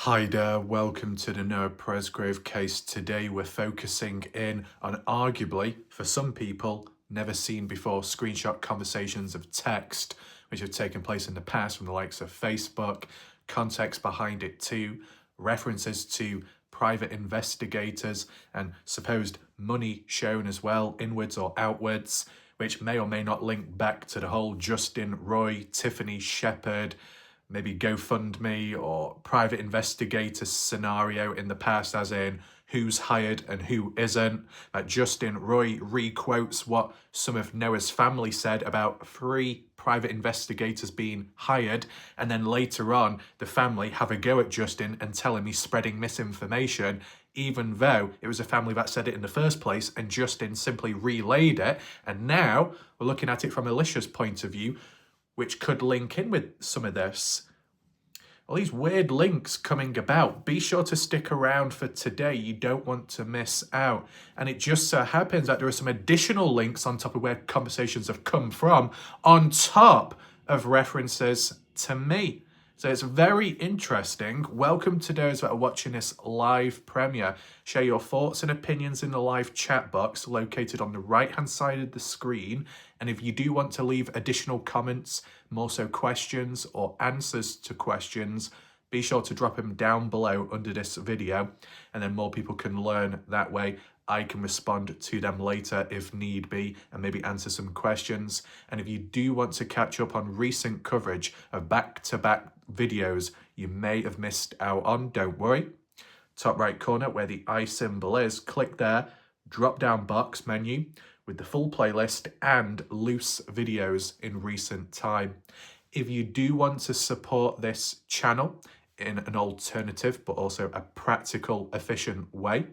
Hi there, welcome to the Noah Presgrove case. Today we're focusing in on arguably, for some people, never seen before screenshot conversations of text which have taken place in the past from the likes of Facebook, context behind it too, references to private investigators and supposed money shown as well, inwards or outwards, which may or may not link back to the whole Justin Roy, Tiffany Shepherd, maybe GoFundMe or private investigator scenario in the past, as in who's hired and who isn't. Justin Roy requotes what some of Noah's family said about 3 private investigators being hired, and then later on the family have a go at Justin and tell him he's spreading misinformation, even though it was a family that said it in the first place and Justin simply relayed it. And now we're looking at it from Alicia's point of view, which could link in with some of this. All these weird links coming about. Be sure to stick around for today. You don't want to miss out. And it just so happens that there are some additional links on top of where conversations have come from, on top of references to me. So it's very interesting. Welcome to those that are watching this live premiere. Share your thoughts and opinions in the live chat box located on the right-hand side of the screen. And if you do want to leave additional comments, more so questions or answers to questions, be sure to drop them down below under this video, and then more people can learn that way. I can respond to them later if need be and maybe answer some questions. And if you do want to catch up on recent coverage of back-to-back videos you may have missed out on, don't worry. Top right corner where the I symbol is, click there, drop down box menu with the full playlist and loose videos in recent time. If you do want to support this channel in an alternative but also a practical, efficient way,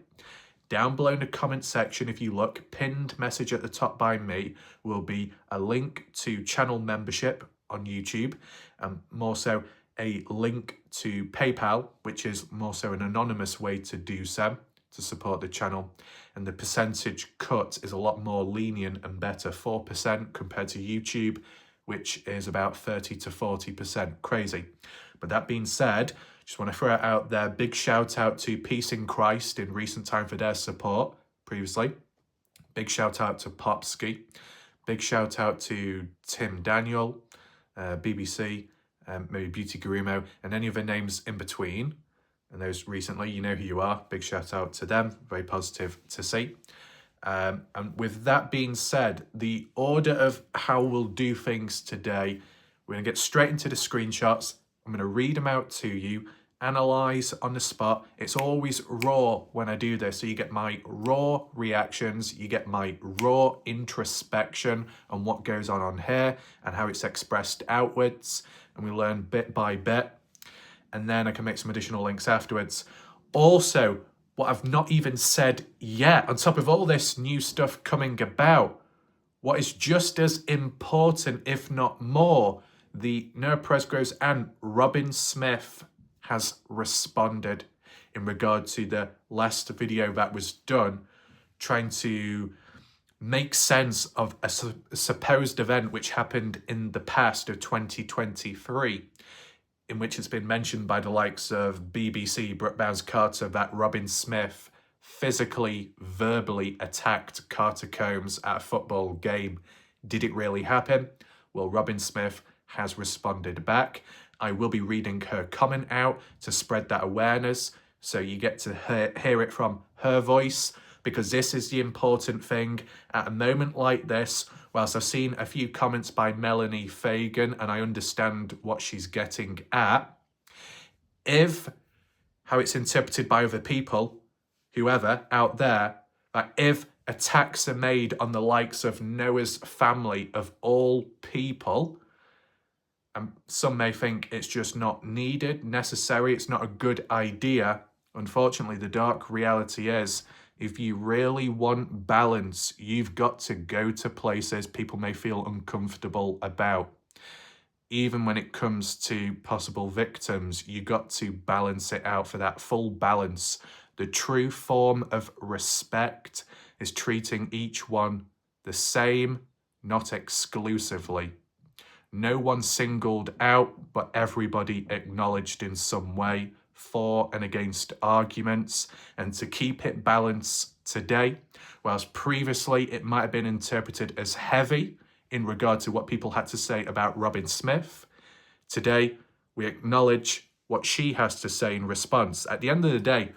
down below in the comment section, if you look, pinned message at the top by me will be a link to channel membership on YouTube, and more so a link to PayPal, which is more so an anonymous way to do so to support the channel. And the percentage cut is a lot more lenient and better, 4% compared to YouTube, which is about 30 to 40%. Crazy. But that being said, just want to throw it out there. Big shout out to Peace in Christ in recent time for their support previously. Big shout out to Popski. Big shout out to Tim Daniel, BBC, maybe Beauty Gurumo, and any other names in between. And those recently, you know who you are. Big shout out to them. Very positive to see. And with that being said, the order of how we'll do things today, we're going to get straight into the screenshots. I'm going to read them out to you, analyze on the spot. It's always raw when I do this. So you get my raw reactions, you get my raw introspection on what goes on here and how it's expressed outwards. And we learn bit by bit. And then I can make some additional links afterwards. Also, what I've not even said yet, on top of all this new stuff coming about, what is just as important, if not more, the Noah Presgroves and Robyn Smith has responded in regard to the last video that was done, trying to make sense of a supposed event which happened in the past of 2023, in which it's been mentioned by the likes of BBC, Brooke Bounds-Carter, that Robyn Smith physically, verbally attacked Carter Combs at a football game. Did it really happen? Well, Robyn Smith has responded back. I will be reading her comment out to spread that awareness, so you get to hear it from her voice, because this is the important thing. At a moment like this, whilst I've seen a few comments by Melanie Fagan, and I understand what she's getting at, if how it's interpreted by other people, whoever out there, that if attacks are made on the likes of Noah's family of all people, and some may think it's just not needed, necessary, it's not a good idea. Unfortunately, the dark reality is, if you really want balance, you've got to go to places people may feel uncomfortable about. Even when it comes to possible victims, you got to balance it out for that full balance. The true form of respect is treating each one the same, not exclusively. No one singled out, but everybody acknowledged in some way for and against arguments and to keep it balanced today. Whilst previously it might have been interpreted as heavy in regard to what people had to say about Robyn Smith, today we acknowledge what she has to say in response. At the end of the day,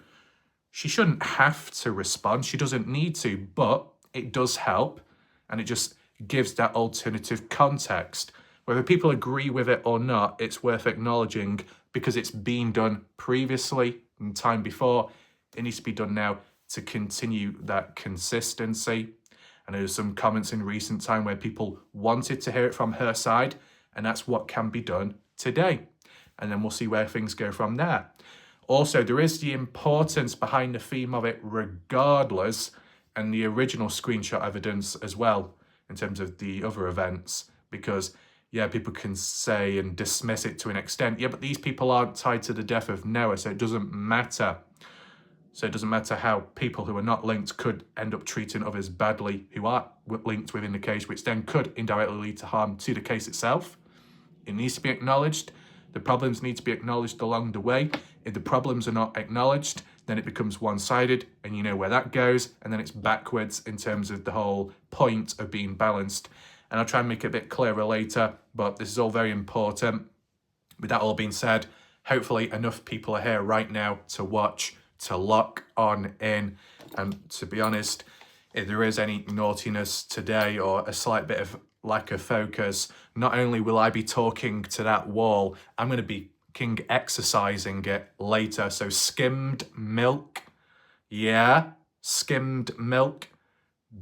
she shouldn't have to respond. She doesn't need to, but it does help. And it just gives that alternative context. Whether people agree with it or not, it's worth acknowledging because it's been done previously and time before. It needs to be done now to continue that consistency. And there's some comments in recent time where people wanted to hear it from her side, and that's what can be done today. And then we'll see where things go from there. Also, there is the importance behind the theme of it regardless, and the original screenshot evidence as well in terms of the other events, because yeah, people can say and dismiss it to an extent. Yeah, but these people aren't tied to the death of Noah, so it doesn't matter. So it doesn't matter how people who are not linked could end up treating others badly who are linked within the case, which then could indirectly lead to harm to the case itself. It needs to be acknowledged. The problems need to be acknowledged along the way. If the problems are not acknowledged, then it becomes one-sided, and you know where that goes, and then it's backwards in terms of the whole point of being balanced. And I'll try and make it a bit clearer later, but this is all very important. With that all being said, hopefully enough people are here right now to watch, to lock on in. And to be honest, if there is any naughtiness today or a slight bit of lack of focus, not only will I be talking to that wall, I'm going to be exercising it later. So skimmed milk, yeah, skimmed milk,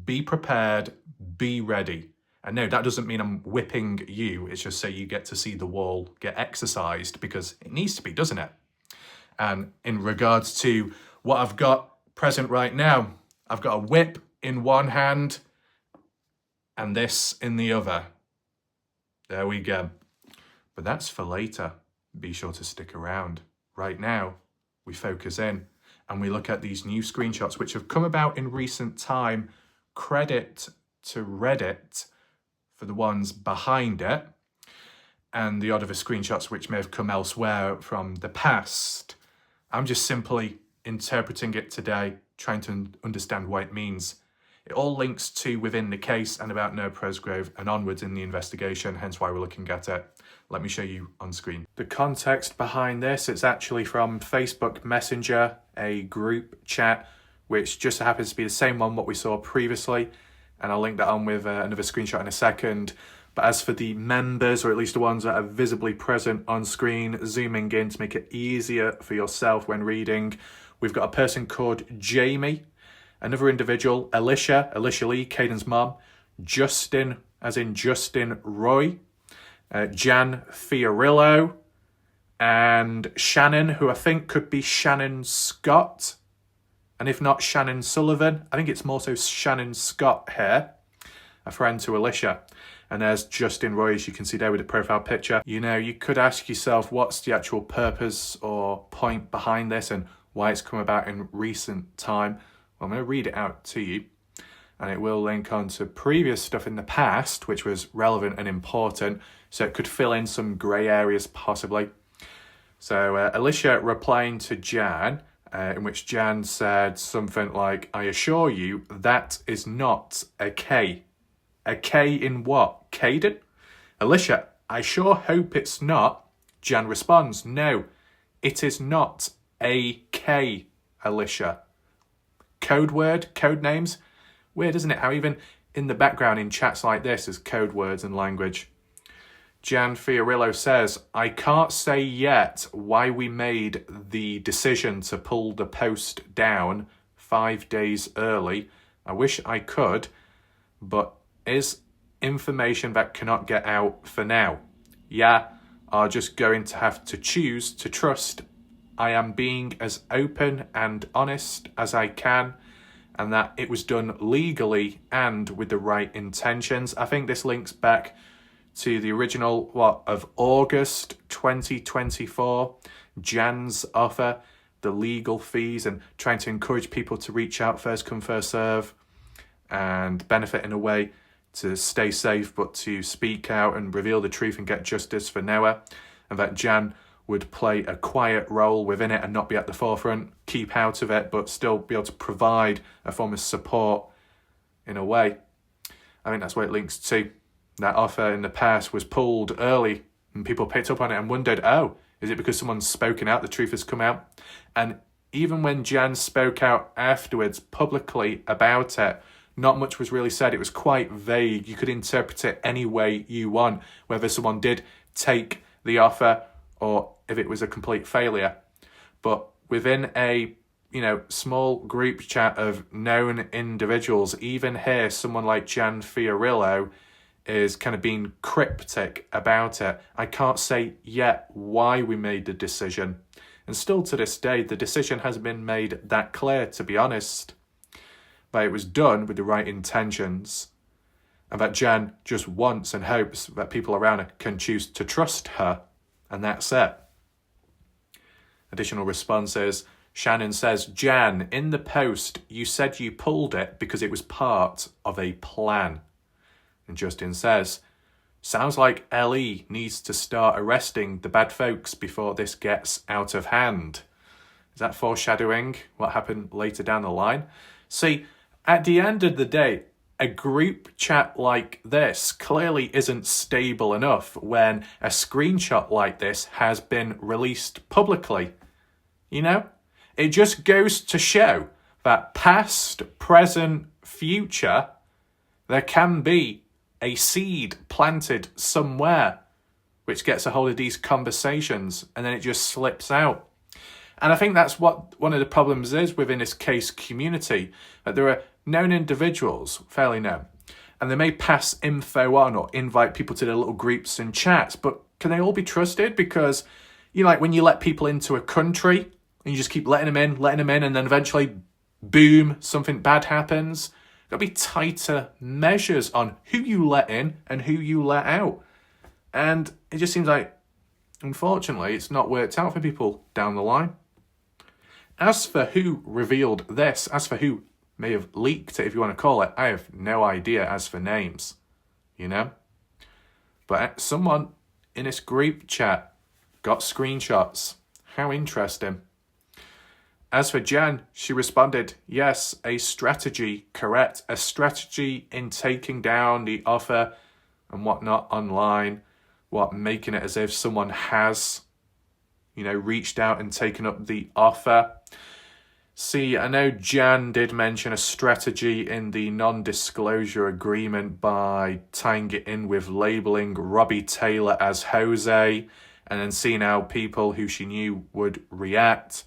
be prepared, be ready. And no, that doesn't mean I'm whipping you. It's just so you get to see the wall get exercised, because it needs to be, doesn't it? And in regards to what I've got present right now, I've got a whip in one hand and this in the other. There we go. But that's for later. Be sure to stick around. Right now, we focus in and we look at these new screenshots which have come about in recent time. Credit to Reddit for the ones behind it, and the odd of the screenshots which may have come elsewhere from the past. I'm just simply interpreting it today, trying to understand what it means. It all links to within the case and about Noah Presgrove and onwards in the investigation, hence why we're looking at it. Let me show you on screen. The context behind this, it's actually from Facebook Messenger, a group chat, which just happens to be the same one what we saw previously. And I'll link that on with another screenshot in a second. But as for the members, or at least the ones that are visibly present on screen, zooming in to make it easier for yourself when reading, we've got a person called Jamie, another individual, Alicia Lee, Caden's mom, Justin, as in Justin Roy, Jan Fiorillo, and Shannon, who I think could be Shannon Scott. And if not Shannon Sullivan, I think it's more so Shannon Scott here, a friend to Alicia. And there's Justin Roy, as you can see there with the profile picture. You know, you could ask yourself, what's the actual purpose or point behind this and why it's come about in recent time? Well, I'm going to read it out to you. And it will link on to previous stuff in the past, which was relevant and important. So it could fill in some grey areas possibly. So Alicia replying to Jan, in which Jan said something like, I assure you, that is not a K. A K in what? Caden? Alicia, I sure hope it's not. Jan responds, no, it is not a K, Alicia. Code word, code names. Weird, isn't it? How even in the background in chats like this is code words and language. Jan Fiorillo says, I can't say yet why we made the decision to pull the post down 5 days early. I wish I could, but is information that cannot get out for now. Yeah, are just going to have to choose to trust I am being as open and honest as I can, and that it was done legally and with the right intentions. I think this links back to the original, of August 2024, Jan's offer, the legal fees, and trying to encourage people to reach out, first come, first serve, and benefit in a way to stay safe, but to speak out and reveal the truth and get justice for Noah. And that Jan would play a quiet role within it and not be at the forefront, keep out of it, but still be able to provide a form of support in a way. I think that's where it links to. That offer in the past was pulled early and people picked up on it and wondered, oh, is it because someone's spoken out, the truth has come out? And even when Jan spoke out afterwards publicly about it, not much was really said. It was quite vague. You could interpret it any way you want, whether someone did take the offer or if it was a complete failure. But within a small group chat of known individuals, even here, someone like Jan Fiorillo is kind of being cryptic about it. I can't say yet why we made the decision. And still to this day, the decision hasn't been made that clear, to be honest. But it was done with the right intentions. And that Jan just wants and hopes that people around her can choose to trust her. And that's it. Additional responses. Shannon says, Jan, in the post, you said you pulled it because it was part of a plan. And Justin says, sounds like LE needs to start arresting the bad folks before this gets out of hand. Is that foreshadowing what happened later down the line? See, at the end of the day, a group chat like this clearly isn't stable enough when a screenshot like this has been released publicly. It just goes to show that past, present, future, there can be a seed planted somewhere which gets a hold of these conversations and then it just slips out. And I think that's what one of the problems is within this case community, that there are known individuals, fairly known, and they may pass info on or invite people to their little groups and chats, but can they all be trusted? Because, like when you let people into a country and you just keep letting them in, and then eventually, boom, something bad happens. There'll be tighter measures on who you let in and who you let out. And it just seems like, unfortunately, it's not worked out for people down the line. As for who revealed this, as for who may have leaked it, if you want to call it, I have no idea as for names, But someone in this group chat got screenshots. How interesting. As for Jan, she responded, yes, a strategy, correct. A strategy in taking down the offer and whatnot online, making it as if someone has, reached out and taken up the offer. See, I know Jan did mention a strategy in the non-disclosure agreement by tying it in with labelling Robbie Taylor as Jose and then seeing how people who she knew would react.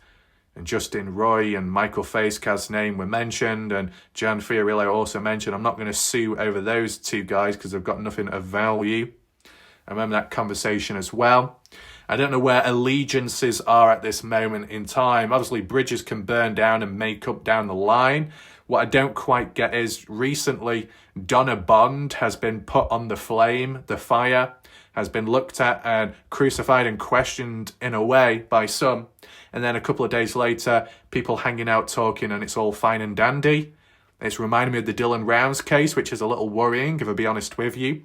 And Justin Roy and Michael Facecast's name were mentioned, and Jan Fiorillo also mentioned, I'm not going to sue over those two guys because they've got nothing of value. I remember that conversation as well. I don't know where allegiances are at this moment in time. Obviously, bridges can burn down and make up down the line. What I don't quite get is recently Donna Bond has been put on the fire, has been looked at and crucified and questioned in a way by some. And then a couple of days later, people hanging out talking and it's all fine and dandy. It's reminding me of the Dylan Rounds case, which is a little worrying, if I'll be honest with you.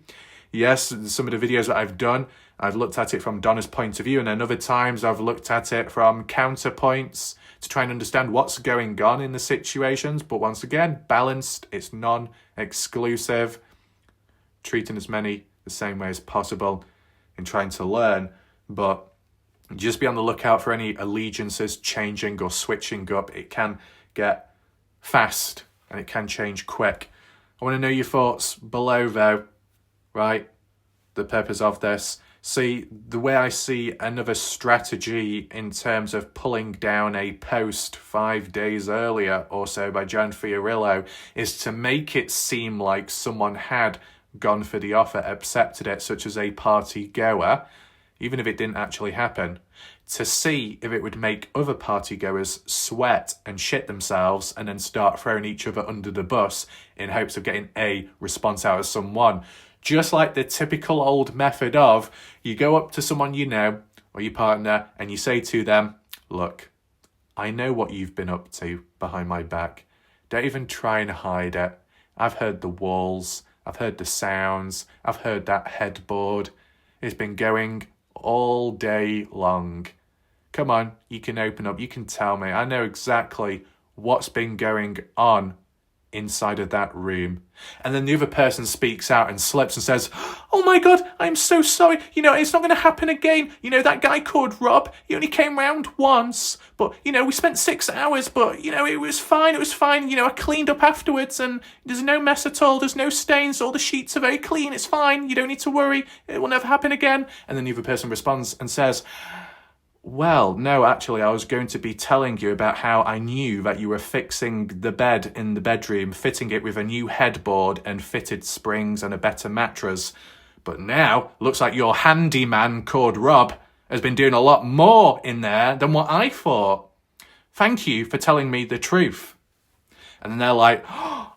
Yes, some of the videos that I've done, I've looked at it from Donna's point of view, and then other times I've looked at it from counterpoints to try and understand what's going on in the situations. But once again, balanced, it's non-exclusive, treating as many the same way as possible in trying to learn. But just be on the lookout for any allegiances changing or switching up. It can get fast and it can change quick. I want to know your thoughts below though, right? The purpose of this. See, the way I see another strategy in terms of pulling down a post 5 days earlier or so by Jan Fiorillo is to make it seem like someone had gone for the offer, accepted it, such as a party goer, even if it didn't actually happen, to see if it would make other party goers sweat and shit themselves and then start throwing each other under the bus in hopes of getting a response out of someone. Just like the typical old method of, you go up to someone you know or your partner and you say to them, look, I know what you've been up to behind my back. Don't even try and hide it. I've heard the walls, I've heard the sounds, I've heard that headboard. It's been going all day long. Come on, you can open up, you can tell me. I know exactly what's been going on inside of that room. And then the other person speaks out and slips and says, oh my God, I'm so sorry. It's not going to happen again. That guy called Rob, he only came round once. But, we spent 6 hours, but, it was fine. It was fine. I cleaned up afterwards and there's no mess at all. There's no stains. All the sheets are very clean. It's fine. You don't need to worry. It will never happen again. And then the other person responds and says, well, no, actually, I was going to be telling you about how I knew that you were fixing the bed in the bedroom, fitting it with a new headboard and fitted springs and a better mattress. But now, looks like your handyman called Rob has been doing a lot more in there than what I thought. Thank you for telling me the truth. And then they're like, oh,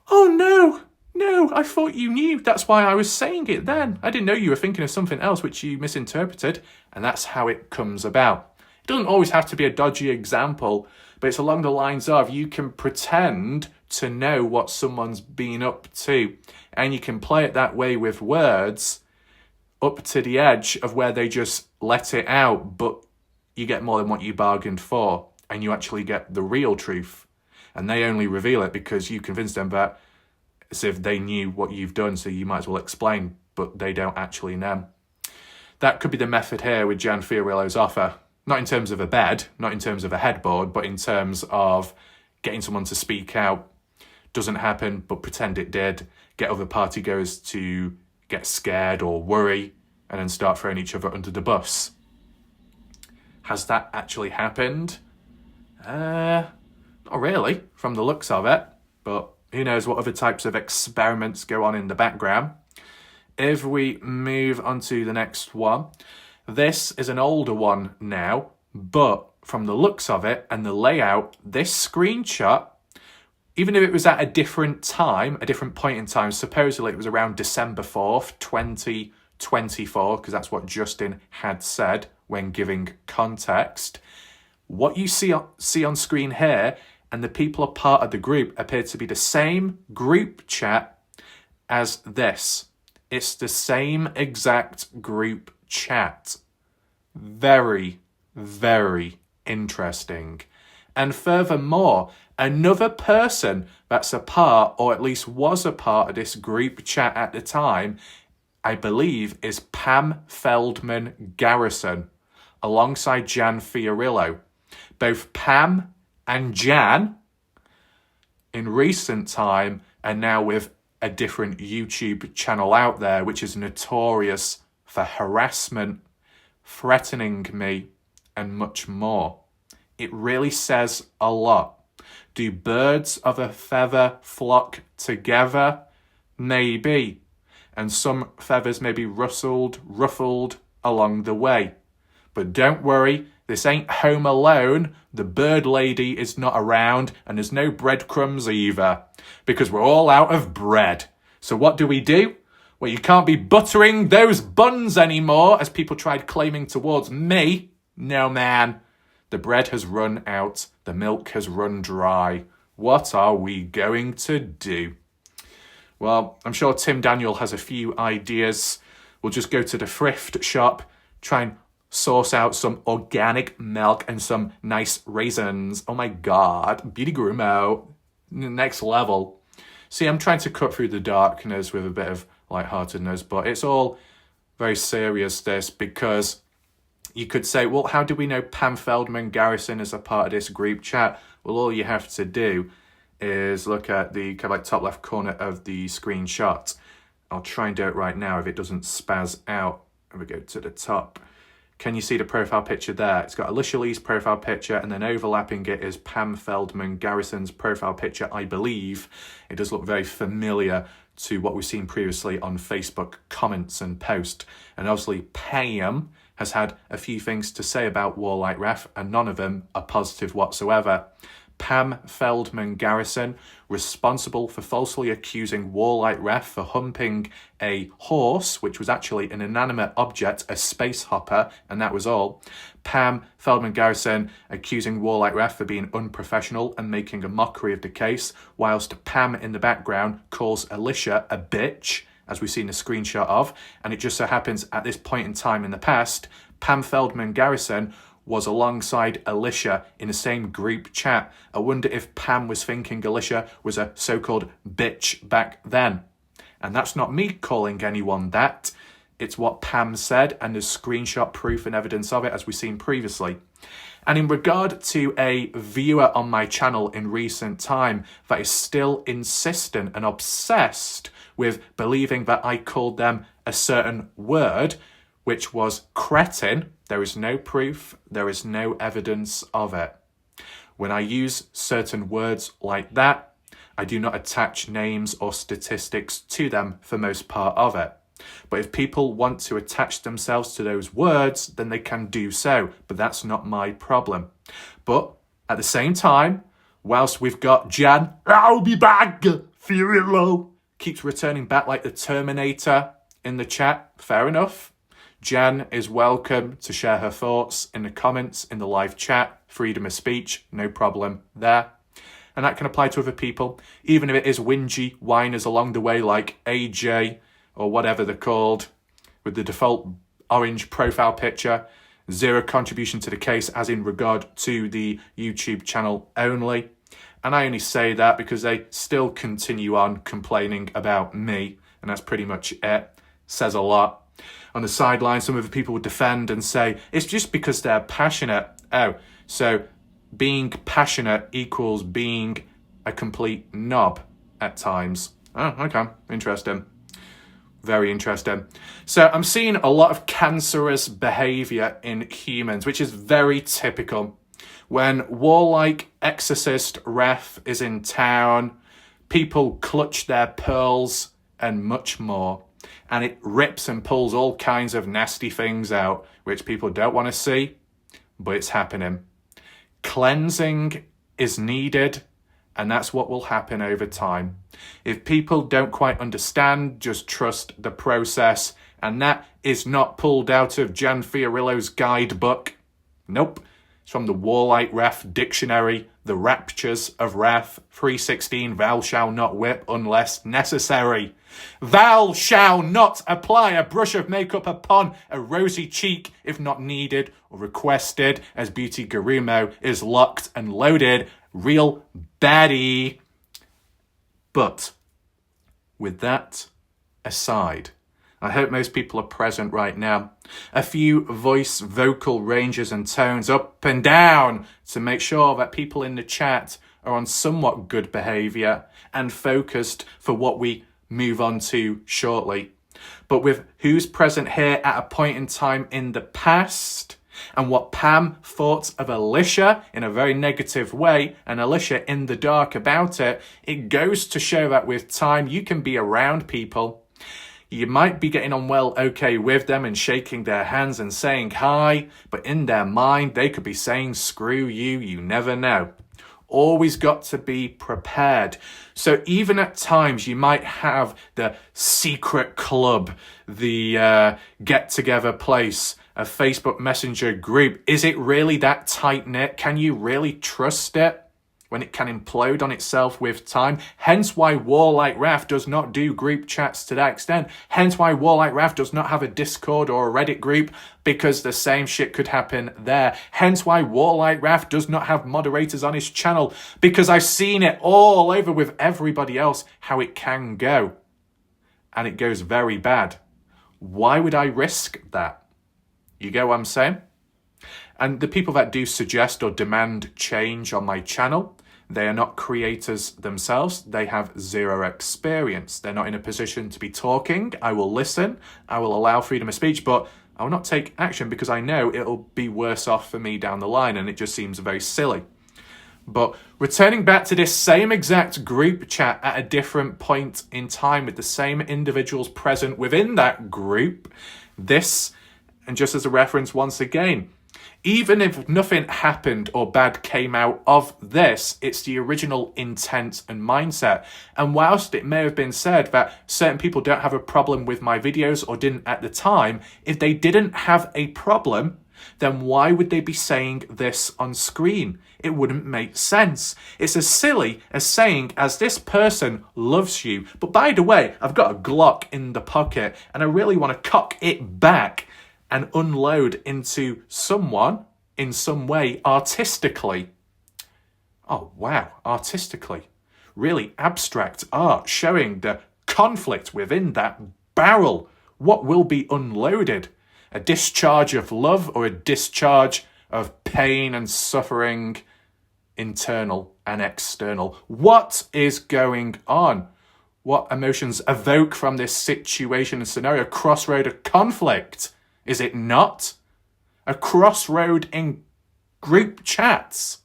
no, I thought you knew. That's why I was saying it then. I didn't know you were thinking of something else which you misinterpreted. And that's how it comes about. It doesn't always have to be a dodgy example, but it's along the lines of you can pretend to know what someone's been up to, and you can play it that way with words up to the edge of where they just let it out, but you get more than what you bargained for, and you actually get the real truth. And they only reveal it because you convinced them that as if they knew what you've done, so you might as well explain, but they don't actually know. That could be the method here with Jan Fiorillo's offer. Not in terms of a bed, not in terms of a headboard, but in terms of getting someone to speak out. Doesn't happen, but pretend it did. Get other partygoers to get scared or worry and then start throwing each other under the bus. Has that actually happened? Not really, from the looks of it. But who knows what other types of experiments go on in the background. If we move on to the next one. This is an older one now, but from the looks of it and the layout, this screenshot, even if it was at a different time, a different point in time, supposedly it was around December 4th, 2024, because that's what Justin had said when giving context. What you see on screen here and the people are part of the group appear to be the same group chat as this. It's the same exact group chat. Very, very interesting. And furthermore, another person that's a part, or at least was a part of this group chat at the time, I believe is Pam Feldman Garrison, alongside Jan Fiorillo. Both Pam and Jan, in recent time, are now with a different YouTube channel out there, which is notorious for harassment, threatening me, and much more. It really says a lot. Do birds of a feather flock together? Maybe. And some feathers may be ruffled along the way. But don't worry, this ain't Home Alone. The bird lady is not around, and there's no breadcrumbs either, because we're all out of bread. So what do? Well, you can't be buttering those buns anymore, as people tried claiming towards me. No, man. The bread has run out. The milk has run dry. What are we going to do? Well, I'm sure Tim Daniel has a few ideas. We'll just go to the thrift shop, try and source out some organic milk and some nice raisins. Oh my God, Beauty Grumo, next level. See, I'm trying to cut through the darkness with a bit of lightheartedness, but it's all very serious, this, because you could say, well, how do we know Pam Feldman Garrison is a part of this group chat? Well, all you have to do is look at the kind of like top left corner of the screenshot. I'll try and do it right now if it doesn't spaz out. And we go to the top. Can you see the profile picture there? It's got Alicia Lee's profile picture, and then overlapping it is Pam Feldman Garrison's profile picture, I believe. It does look very familiar to what we've seen previously on Facebook comments and posts. And obviously Pam has had a few things to say about Warlight Ref, and none of them are positive whatsoever. Pam Feldman Garrison, responsible for falsely accusing Warlight Ref for humping a horse, which was actually an inanimate object, a space hopper, and that was all. Pam Feldman Garrison accusing Warlight Ref for being unprofessional and making a mockery of the case, whilst Pam in the background calls Alicia a bitch, as we've seen a screenshot of, and it just so happens at this point in time in the past, Pam Feldman-Garrison was alongside Alicia in the same group chat. I wonder if Pam was thinking Alicia was a so-called bitch back then. And that's not me calling anyone that. It's what Pam said, and there's screenshot proof and evidence of it, as we've seen previously. And in regard to a viewer on my channel in recent time that is still insistent and obsessed with believing that I called them a certain word, which was cretin, there is no proof, there is no evidence of it. When I use certain words like that, I do not attach names or statistics to them for most part of it. But if people want to attach themselves to those words, then they can do so. But that's not my problem. But at the same time, whilst we've got Jan, I'll be back, feeling low, keeps returning back like the Terminator in the chat, fair enough. Jan is welcome to share her thoughts in the comments, in the live chat, freedom of speech, no problem there. And that can apply to other people, even if it is whingy whiners along the way like AJ, or whatever they're called, with the default orange profile picture, zero contribution to the case as in regard to the YouTube channel only. And I only say that because they still continue on complaining about me, and that's pretty much it. Says a lot. On the sideline, some of the people would defend and say, it's just because they're passionate. Oh, so being passionate equals being a complete knob at times. Oh, okay, interesting. Very interesting. So I'm seeing a lot of cancerous behaviour in humans, which is very typical. When warlike exorcist ref is in town, people clutch their pearls and much more. And it rips and pulls all kinds of nasty things out, which people don't want to see, but it's happening. Cleansing is needed, and that's what will happen over time. If people don't quite understand, just trust the process. And that is not pulled out of Jan Fiorillo's guidebook. Nope. It's from the Warlike Ref Dictionary, The Raptures of Ref 316. Thou shalt not whip unless necessary. Thou shalt not apply a brush of makeup upon a rosy cheek if not needed or requested, as Beauty Garumo is locked and loaded. Real baddie. But with that aside, I hope most people are present right now. A few voice, vocal ranges and tones up and down to make sure that people in the chat are on somewhat good behaviour and focused for what we move on to shortly. But with who's present here at a point in time in the past, and what Pam thought of Alicia in a very negative way, and Alicia in the dark about it, it goes to show that with time you can be around people. You might be getting on well okay with them and shaking their hands and saying hi, but in their mind they could be saying screw you, you never know. Always got to be prepared. So even at times you might have the secret club, the get-together place, a Facebook Messenger group. Is it really that tight-knit? Can you really trust it when it can implode on itself with time? Hence why Warlike Raf does not do group chats to that extent. Hence why Warlike Raf does not have a Discord or a Reddit group, because the same shit could happen there. Hence why Warlike Raf does not have moderators on his channel, because I've seen it all over with everybody else, how it can go. And it goes very bad. Why would I risk that? You get what I'm saying? And the people that do suggest or demand change on my channel, they are not creators themselves. They have zero experience. They're not in a position to be talking. I will listen. I will allow freedom of speech, but I will not take action because I know it'll be worse off for me down the line, and it just seems very silly. But returning back to this same exact group chat at a different point in time with the same individuals present within that group, this, and just as a reference once again, even if nothing happened or bad came out of this, it's the original intent and mindset. And whilst it may have been said that certain people don't have a problem with my videos or didn't at the time, if they didn't have a problem, then why would they be saying this on screen? It wouldn't make sense. It's as silly as saying, as this person loves you, but by the way, I've got a Glock in the pocket and I really want to cock it back. and unload into someone in some way artistically. Oh, wow, artistically. Really abstract art showing the conflict within that barrel. What will be unloaded? A discharge of love or a discharge of pain and suffering, internal and external? What is going on? What emotions evoke from this situation and scenario? Crossroad of conflict, is it not? A crossroad in group chats.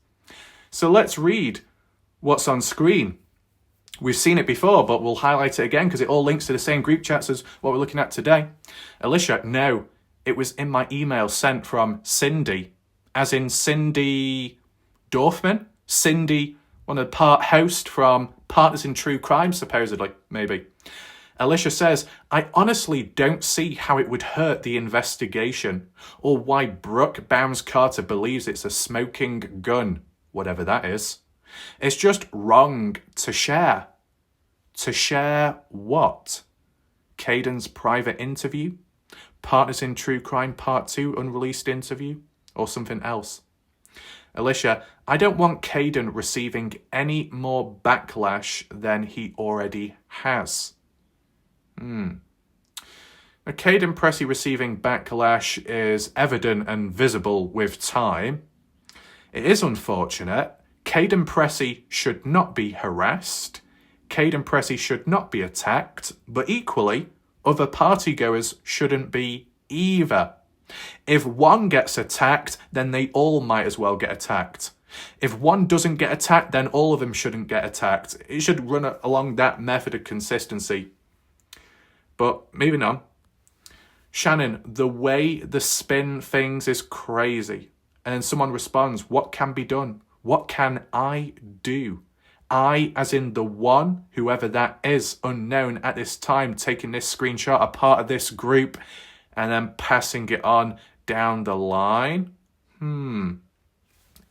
So let's read what's on screen. We've seen it before, but we'll highlight it again because it all links to the same group chats as what we're looking at today. Alicia, no, it was in my email sent from Cindy, as in Cindy Dorfman. Cindy, one of the part host from Partners in True Crime, supposedly, maybe. Alicia says, I honestly don't see how it would hurt the investigation or why Brooke Bounds-Carter believes it's a smoking gun, whatever that is. It's just wrong to share. To share what? Caden's private interview? Partners in True Crime Part 2 unreleased interview? Or something else? Alicia, I don't want Caden receiving any more backlash than he already has. Now, Caden Pressey receiving backlash is evident and visible with time. It is unfortunate. Caden Pressey should not be harassed. Caden Pressey should not be attacked. But equally, other partygoers shouldn't be either. If one gets attacked, then they all might as well get attacked. If one doesn't get attacked, then all of them shouldn't get attacked. It should run along that method of consistency. But moving on. Shannon, the way the spin things is crazy. And then someone responds, what can be done? What can I do? I, as in the one, whoever that is, unknown at this time, taking this screenshot, a part of this group, and then passing it on down the line?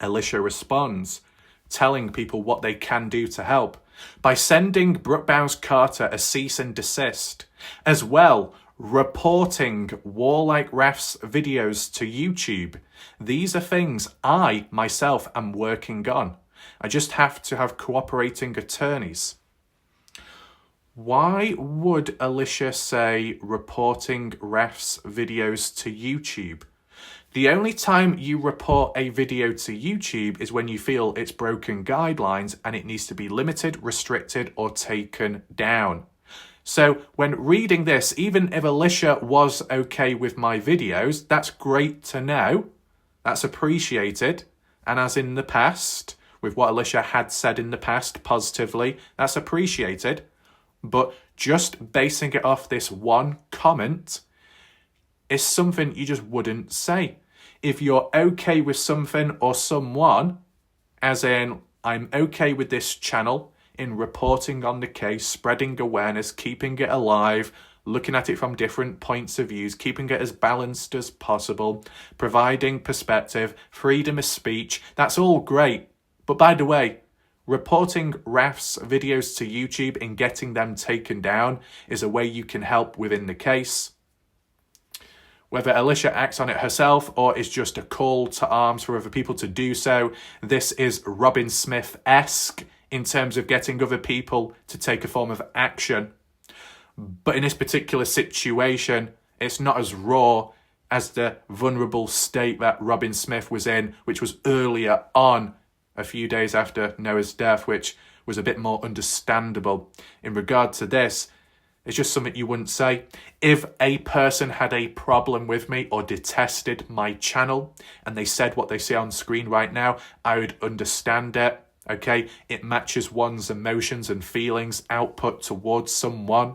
Alicia responds, telling people what they can do to help. By sending Brooke Bounds-Carter a cease and desist. As well, reporting Warlike Ref's videos to YouTube. These are things I, myself, am working on. I just have to have cooperating attorneys. Why would Alicia say reporting refs' videos to YouTube? The only time you report a video to YouTube is when you feel it's broken guidelines and it needs to be limited, restricted, or taken down. So when reading this, even if Alicia was okay with my videos, that's great to know. That's appreciated. And as in the past, with what Alicia had said in the past positively, that's appreciated. But just basing it off this one comment is something you just wouldn't say. If you're okay with something or someone, as in, I'm okay with this channel in reporting on the case, spreading awareness, keeping it alive, looking at it from different points of views, keeping it as balanced as possible, providing perspective, freedom of speech, that's all great. But by the way, reporting Raf's videos to YouTube and getting them taken down is a way you can help within the case. Whether Alicia acts on it herself or is just a call to arms for other people to do so, this is Robyn Smith-esque in terms of getting other people to take a form of action. But in this particular situation, it's not as raw as the vulnerable state that Robyn Smith was in, which was earlier on, a few days after Noah's death, which was a bit more understandable. In regard to this, it's just something you wouldn't say. If a person had a problem with me or detested my channel and they said what they see on screen right now, I would understand it, okay? It matches one's emotions and feelings output towards someone.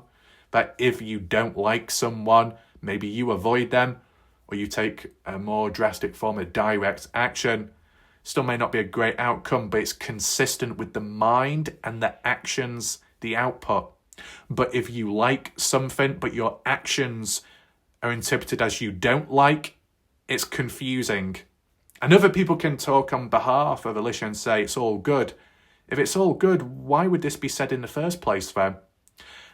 But if you don't like someone, maybe you avoid them or you take a more drastic form of direct action. Still may not be a great outcome, but it's consistent with the mind and the actions, the output. But if you like something, but your actions are interpreted as you don't like, it's confusing. And other people can talk on behalf of Alicia and say it's all good. If it's all good, why would this be said in the first place then?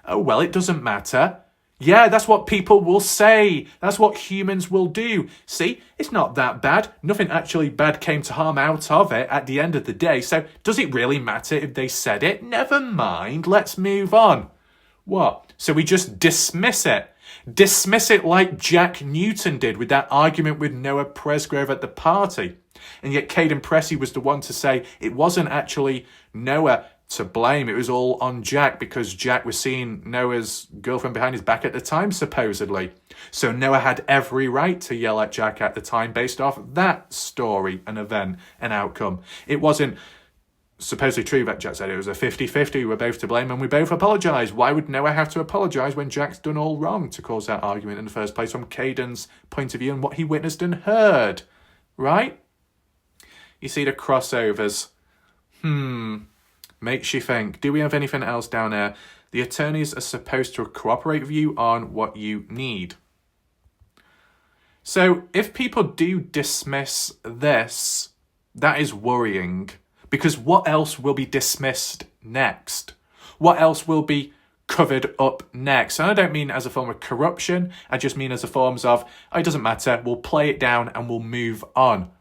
Oh, well, it doesn't matter. Yeah, that's what people will say. That's what humans will do. See, it's not that bad. Nothing actually bad came to harm out of it at the end of the day. So does it really matter if they said it? Never mind. Let's move on. What? So we just dismiss it. Dismiss it like Jack Newton did with that argument with Noah Presgrove at the party. And yet Caden Pressey was the one to say it wasn't actually Noah to blame. It was all on Jack because Jack was seeing Noah's girlfriend behind his back at the time, supposedly. So Noah had every right to yell at Jack at the time based off that story, an event, an outcome. It wasn't supposedly true that Jack said it was a 50-50, we're both to blame and we both apologise. Why would Noah have to apologise when Jack's done all wrong to cause that argument in the first place from Caden's point of view and what he witnessed and heard? Right? You see the crossovers. Makes you think. Do we have anything else down there? The attorneys are supposed to cooperate with you on what you need. So if people do dismiss this, that is worrying. Because what else will be dismissed next? What else will be covered up next? And I don't mean as a form of corruption. I just mean as a form of, oh, it doesn't matter. We'll play it down and we'll move on.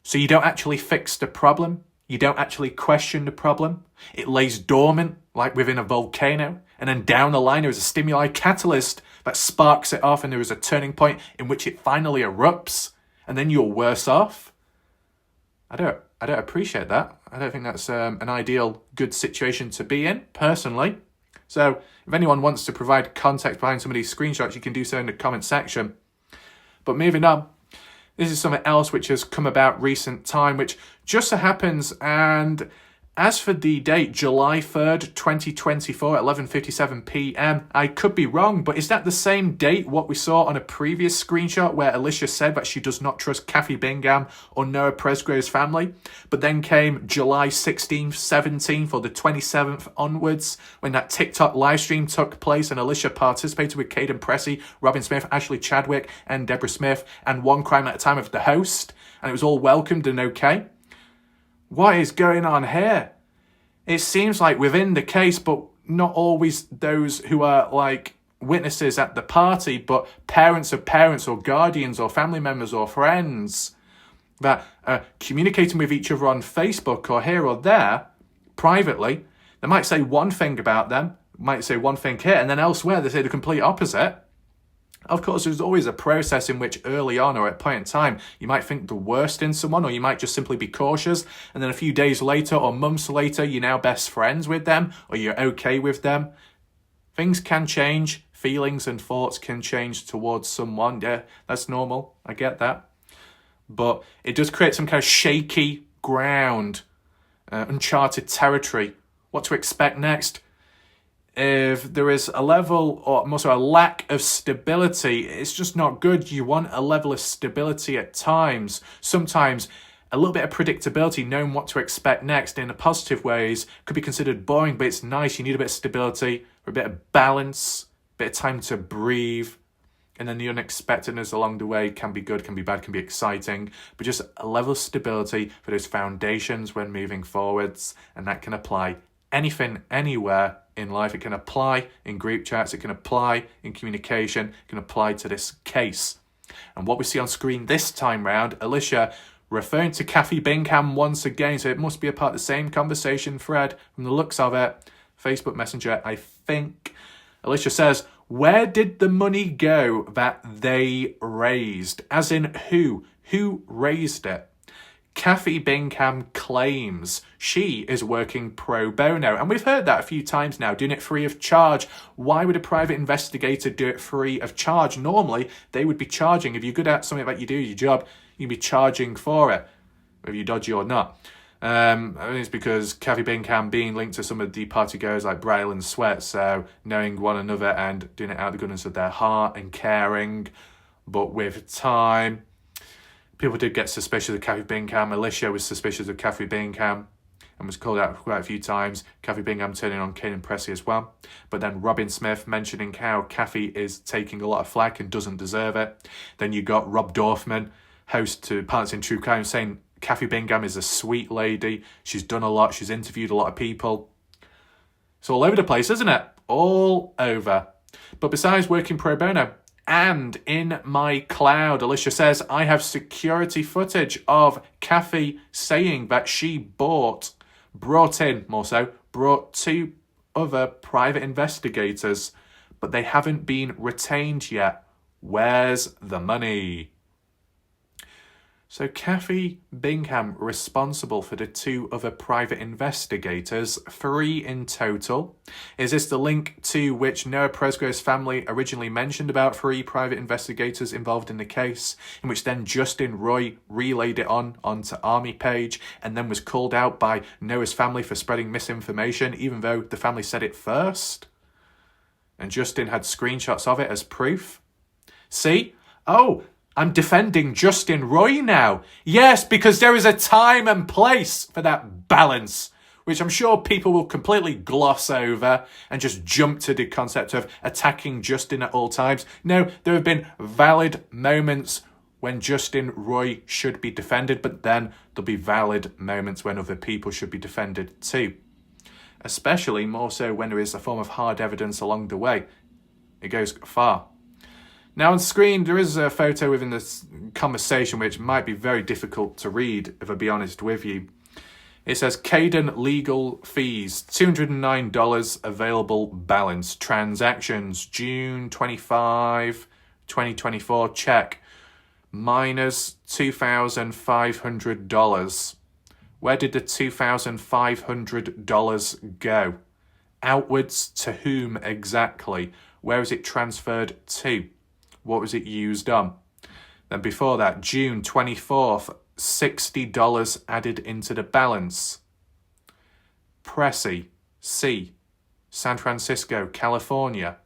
So you don't actually fix the problem. You don't actually question the problem. It lays dormant like within a volcano. And then down the line, there is a stimuli catalyst that sparks it off and there is a turning point in which it finally erupts. And then you're worse off. I don't appreciate that. I don't think that's an ideal, good situation to be in, personally. So if anyone wants to provide context behind some of these screenshots, you can do so in the comment section. But moving on, this is something else which has come about recent time, which just so happens, and as for the date, July 3rd, 2024 at 11:57 p.m, I could be wrong, but is that the same date what we saw on a previous screenshot where Alicia said that she does not trust Kathy Bingham or Noah Presgrove's family? But then came July 16th, 17th, or the 27th onwards, when that TikTok live stream took place and Alicia participated with Caden Pressey, Robyn Smith, Ashley Chadwick, and Deborah Smith, and One Crime at a Time of the host, and it was all welcomed and okay. What is going on here? It seems like within the case, but not always those who are like witnesses at the party, but parents of parents or guardians or family members or friends that are communicating with each other on Facebook or here or there privately. They might say one thing about them, might say one thing here, and then elsewhere they say the complete opposite. Of course, there's always a process in which early on or at a point in time, you might think the worst in someone, or you might just simply be cautious. And then a few days later or months later, you're now best friends with them, or you're okay with them. Things can change. Feelings and thoughts can change towards someone. Yeah, that's normal. I get that. But it does create some kind of shaky ground, uncharted territory. What to expect next? If there is a level or also a lack of stability, it's just not good. You want a level of stability at times. Sometimes a little bit of predictability, knowing what to expect next in a positive ways, could be considered boring, but it's nice. You need a bit of stability, a bit of balance, a bit of time to breathe. And then the unexpectedness along the way can be good, can be bad, can be exciting. But just a level of stability for those foundations when moving forwards. And that can apply anything, anywhere in life. It can apply in group chats, it can apply in communication, it can apply to this case. And what we see on screen this time round, Alicia referring to Kathy Bingham once again, so it must be a part of the same conversation thread from the looks of it. Facebook Messenger, I think. Alicia says, where did the money go that they raised? As in who? Who raised it? Kathy Bingham claims she is working pro bono. And we've heard that a few times now, doing it free of charge. Why would a private investigator do it free of charge? Normally, they would be charging. If you're good at something that you do, your job, you'd be charging for it, whether you're dodgy or not. I mean, it's because Kathy Bingham being linked to some of the party goers like Bridal and Sweat, so knowing one another and doing it out of the goodness of their heart and caring. But with time, people did get suspicious of Kathy Bingham. Alicia was suspicious of Kathy Bingham and was called out quite a few times. Kathy Bingham turning on Caden Pressey as well. But then Robyn Smith mentioning how Kathy is taking a lot of flack and doesn't deserve it. Then you got Rob Dorfman, host to Partners in True Crime, saying Kathy Bingham is a sweet lady. She's done a lot. She's interviewed a lot of people. It's all over the place, isn't it? All over. But besides working pro bono and in my cloud, Alicia says, I have security footage of Kathy saying that she brought two other private investigators, but they haven't been retained yet. Where's the money? So Kathy Bingham responsible for the two other private investigators, 3 in total. Is this the link to which Noah Presgrove's family originally mentioned about 3 private investigators involved in the case, in which then Justin Roy relayed it onto Army Page and then was called out by Noah's family for spreading misinformation, even though the family said it first? And Justin had screenshots of it as proof. See? Oh, I'm defending Justin Roy now. Yes, because there is a time and place for that balance, which I'm sure people will completely gloss over and just jump to the concept of attacking Justin at all times. No, there have been valid moments when Justin Roy should be defended, but then there'll be valid moments when other people should be defended too. Especially more so when there is a form of hard evidence along the way. It goes far. Now on screen, there is a photo within this conversation which might be very difficult to read, if I be honest with you. It says, Caden legal fees, $209 available balance. Transactions, June 25, 2024, check. Minus $2,500. Where did the $2,500 go? Outwards to whom exactly? Where is it transferred to? What was it used on? Then before that, June 24th, $60 added into the balance. Pressy C, San Francisco, California.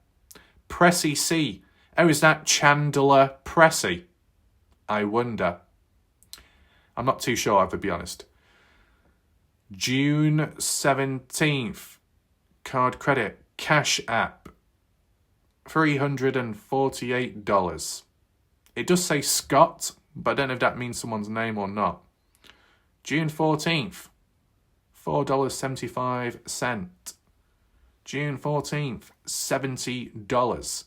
Pressy C. Oh, is that Chandler Pressy? I wonder. I'm not too sure, to be honest. June 17th, card credit, Cash App. $348. It does say Scott, but I don't know if that means someone's name or not. June 14th, $4.75. June 14th, $70.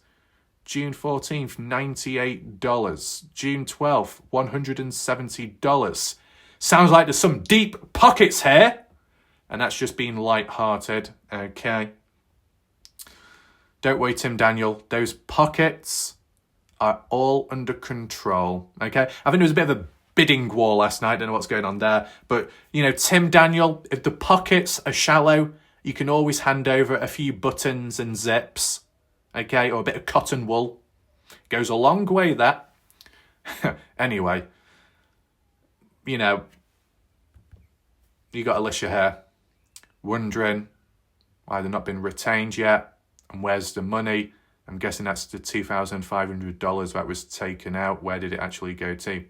June 14th, $98. June 12th, $170. Sounds like there's some deep pockets here. And that's just being light-hearted, okay? Don't worry, Tim Daniel. Those pockets are all under control, okay? I think there was a bit of a bidding war last night. Don't know what's going on there. But, you know, Tim Daniel, if the pockets are shallow, you can always hand over a few buttons and zips, okay? Or a bit of cotton wool. Goes a long way, that. Anyway, you know, you got Alicia here wondering why they've not been retained yet. And where's the money? I'm guessing that's the $2,500 that was taken out. Where did it actually go to?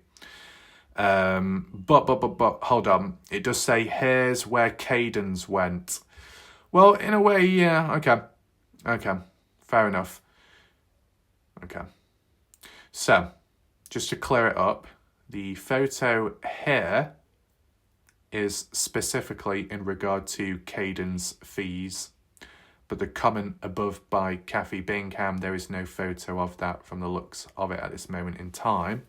But hold on. It does say, here's where Caden's went. Well, in a way, yeah, okay. Fair enough. Okay. So, just to clear it up, the photo here is specifically in regard to Caden's fees. But the comment above by Kathy Bingham, there is no photo of that from the looks of it at this moment in time.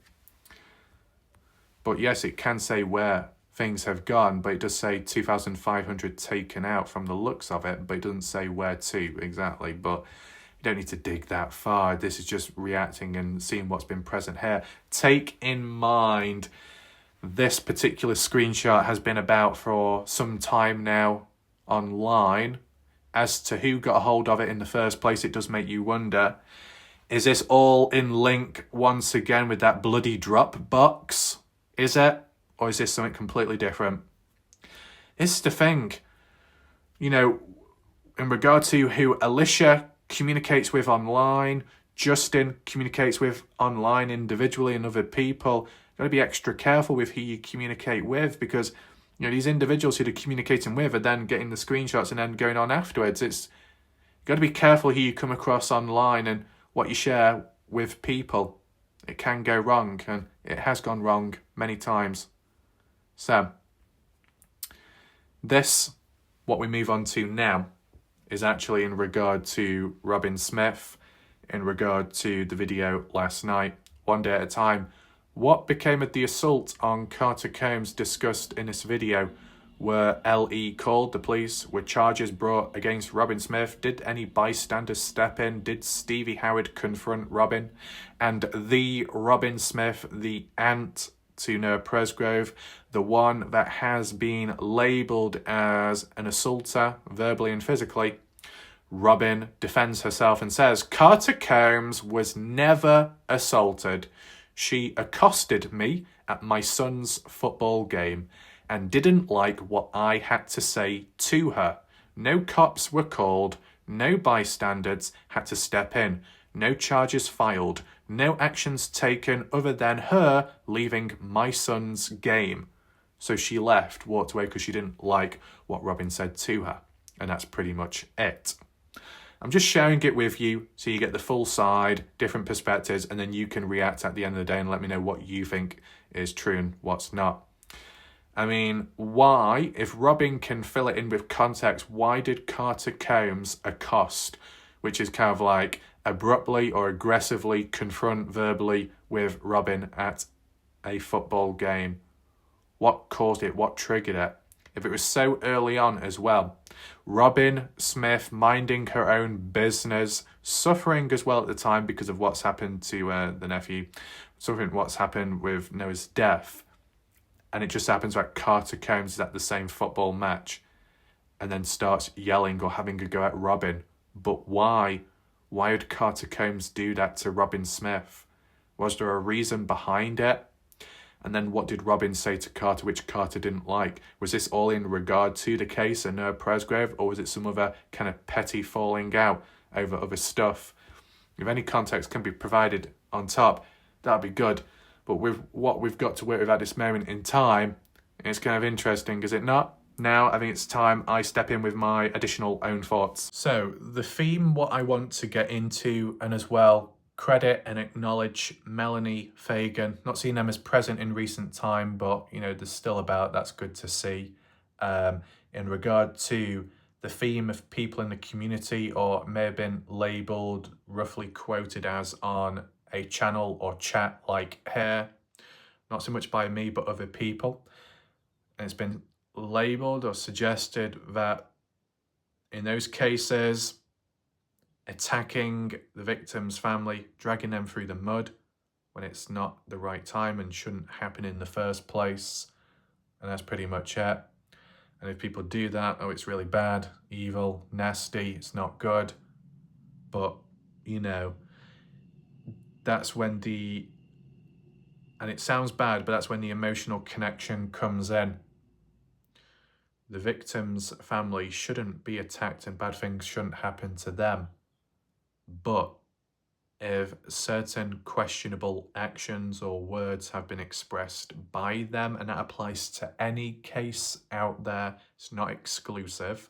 But yes, it can say where things have gone, but it does say 2,500 taken out from the looks of it, but it doesn't say where to exactly. But you don't need to dig that far. This is just reacting and seeing what's been present here. Take in mind, this particular screenshot has been about for some time now online. As to who got a hold of it in the first place, it does make you wonder. Is this all in link once again with that bloody Dropbox? Is it? Or is this something completely different? This is the thing. You know, in regard to who Alicia communicates with online, Justin communicates with online individually, and other people, you've got to be extra careful with who you communicate with, because you know, these individuals who they're communicating with are then getting the screenshots and then going on afterwards. You've got to be careful who you come across online and what you share with people. It can go wrong, and it has gone wrong many times. So, what we move on to now, is actually in regard to Robyn Smith in regard to the video last night, one day at a time. What became of the assault on Carter Combs discussed in this video? Were LE called, the police? Were charges brought against Robyn Smith? Did any bystanders step in? Did Stevie Howard confront Robyn? And the Robyn Smith, the aunt to Noah Presgrove, the one that has been labelled as an assaulter, verbally and physically, Robyn defends herself and says, Carter Combs was never assaulted. She accosted me at my son's football game and didn't like what I had to say to her. No cops were called, no bystanders had to step in, no charges filed, no actions taken other than her leaving my son's game. So she left, walked away because she didn't like what Robyn said to her. And that's pretty much it. I'm just sharing it with you so you get the full side, different perspectives, and then you can react at the end of the day and let me know what you think is true and what's not. I mean, why, if Robyn can fill it in with context, why did Carter Combs accost, which is kind of like abruptly or aggressively confront verbally with Robyn at a football game? What caused it? What triggered it? If it was so early on as well. Robyn Smith minding her own business, suffering as well at the time because of what's happened to the nephew, suffering what's happened with Noah's death. And it just happens that Carter Combs is at the same football match and then starts yelling or having a go at Robyn. But why? Why would Carter Combs do that to Robyn Smith? Was there a reason behind it? And then what did Robyn say to Carter, which Carter didn't like? Was this all in regard to the case and Noah Presgrove, or was it some other kind of petty falling out over other stuff? If any context can be provided on top, that'd be good. But with what we've got to work with at this moment in time, it's kind of interesting, is it not? Now, I think it's time I step in with my additional own thoughts. So, the theme, what I want to get into, and as well, credit and acknowledge Melanie Fagan. Not seeing them as present in recent time, but, you know, there's still about, that's good to see. In regard to the theme of people in the community, or may have been labelled, roughly quoted as on a channel or chat like here, not so much by me, but other people. And it's been labelled or suggested that in those cases, attacking the victim's family, dragging them through the mud when it's not the right time and shouldn't happen in the first place. And that's pretty much it. And if people do that, oh, it's really bad, evil, nasty, it's not good. But, you know, that's when and it sounds bad, but that's when the emotional connection comes in. The victim's family shouldn't be attacked and bad things shouldn't happen to them. But if certain questionable actions or words have been expressed by them, and that applies to any case out there, it's not exclusive,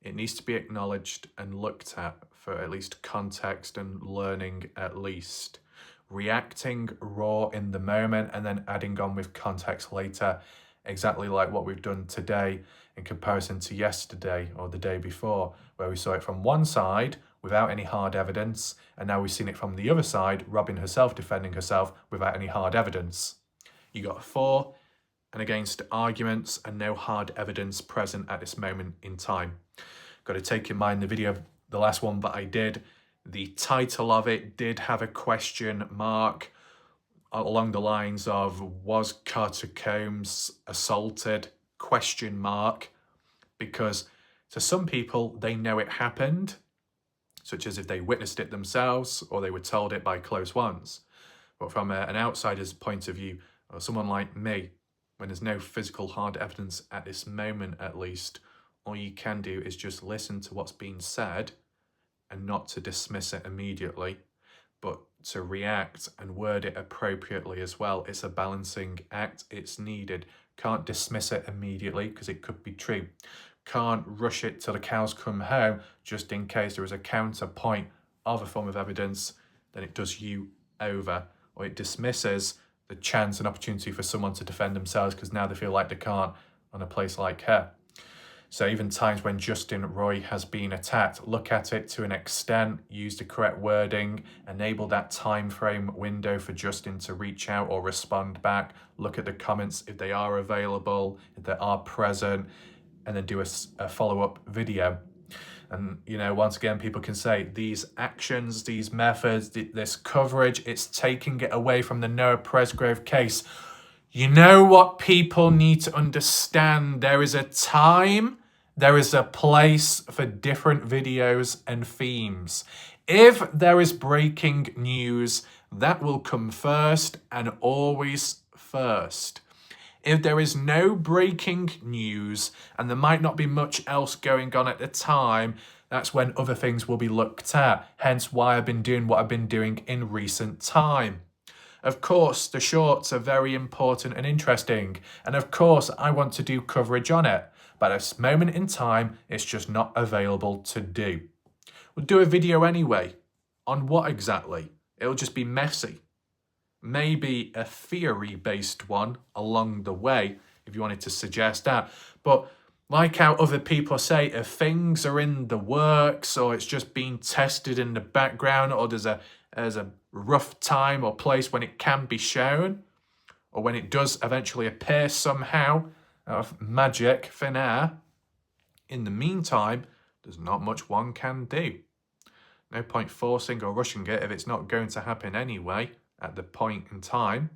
it needs to be acknowledged and looked at for at least context and learning at least. Reacting raw in the moment and then adding on with context later, exactly like what we've done today in comparison to yesterday or the day before, where we saw it from one side without any hard evidence, and now we've seen it from the other side, Robyn herself defending herself without any hard evidence. You got for and against arguments and no hard evidence present at this moment in time. Got to take in mind the video, the last one that I did, the title of it did have a question mark along the lines of, was Carter Combs assaulted? Question mark. Because to some people, they know it happened, such as if they witnessed it themselves or they were told it by close ones. But from an outsider's point of view, or someone like me, when there's no physical hard evidence at this moment at least, all you can do is just listen to what's being said and not to dismiss it immediately, but to react and word it appropriately as well. It's a balancing act, it's needed. Can't dismiss it immediately because it could be true. Can't rush it till the cows come home just in case there is a counterpoint of a form of evidence, then it does you over, or it dismisses the chance and opportunity for someone to defend themselves because now they feel like they can't on a place like here. So even times when Justin Roy has been attacked, look at it to an extent, use the correct wording, enable that time frame window for Justin to reach out or respond back, look at the comments if they are available, if they are present, and then do a follow-up video. And, you know, once again, people can say these actions, these methods, this coverage, it's taking it away from the Noah Presgrove case. You know what people need to understand? There is a time, there is a place for different videos and themes. If there is breaking news, that will come first and always first. If there is no breaking news and there might not be much else going on at the time, that's when other things will be looked at. Hence why I've been doing what I've been doing in recent time. Of course, the shorts are very important and interesting. And of course, I want to do coverage on it. But at this moment in time, it's just not available to do. We'll do a video anyway. On what exactly? It'll just be messy. Maybe a theory-based one along the way, if you wanted to suggest that. But like how other people say, if things are in the works or it's just being tested in the background or there's a rough time or place when it can be shown or when it does eventually appear somehow out of magic, thin air, in the meantime, there's not much one can do. No point forcing or rushing it if it's not going to happen anyway at the point in time.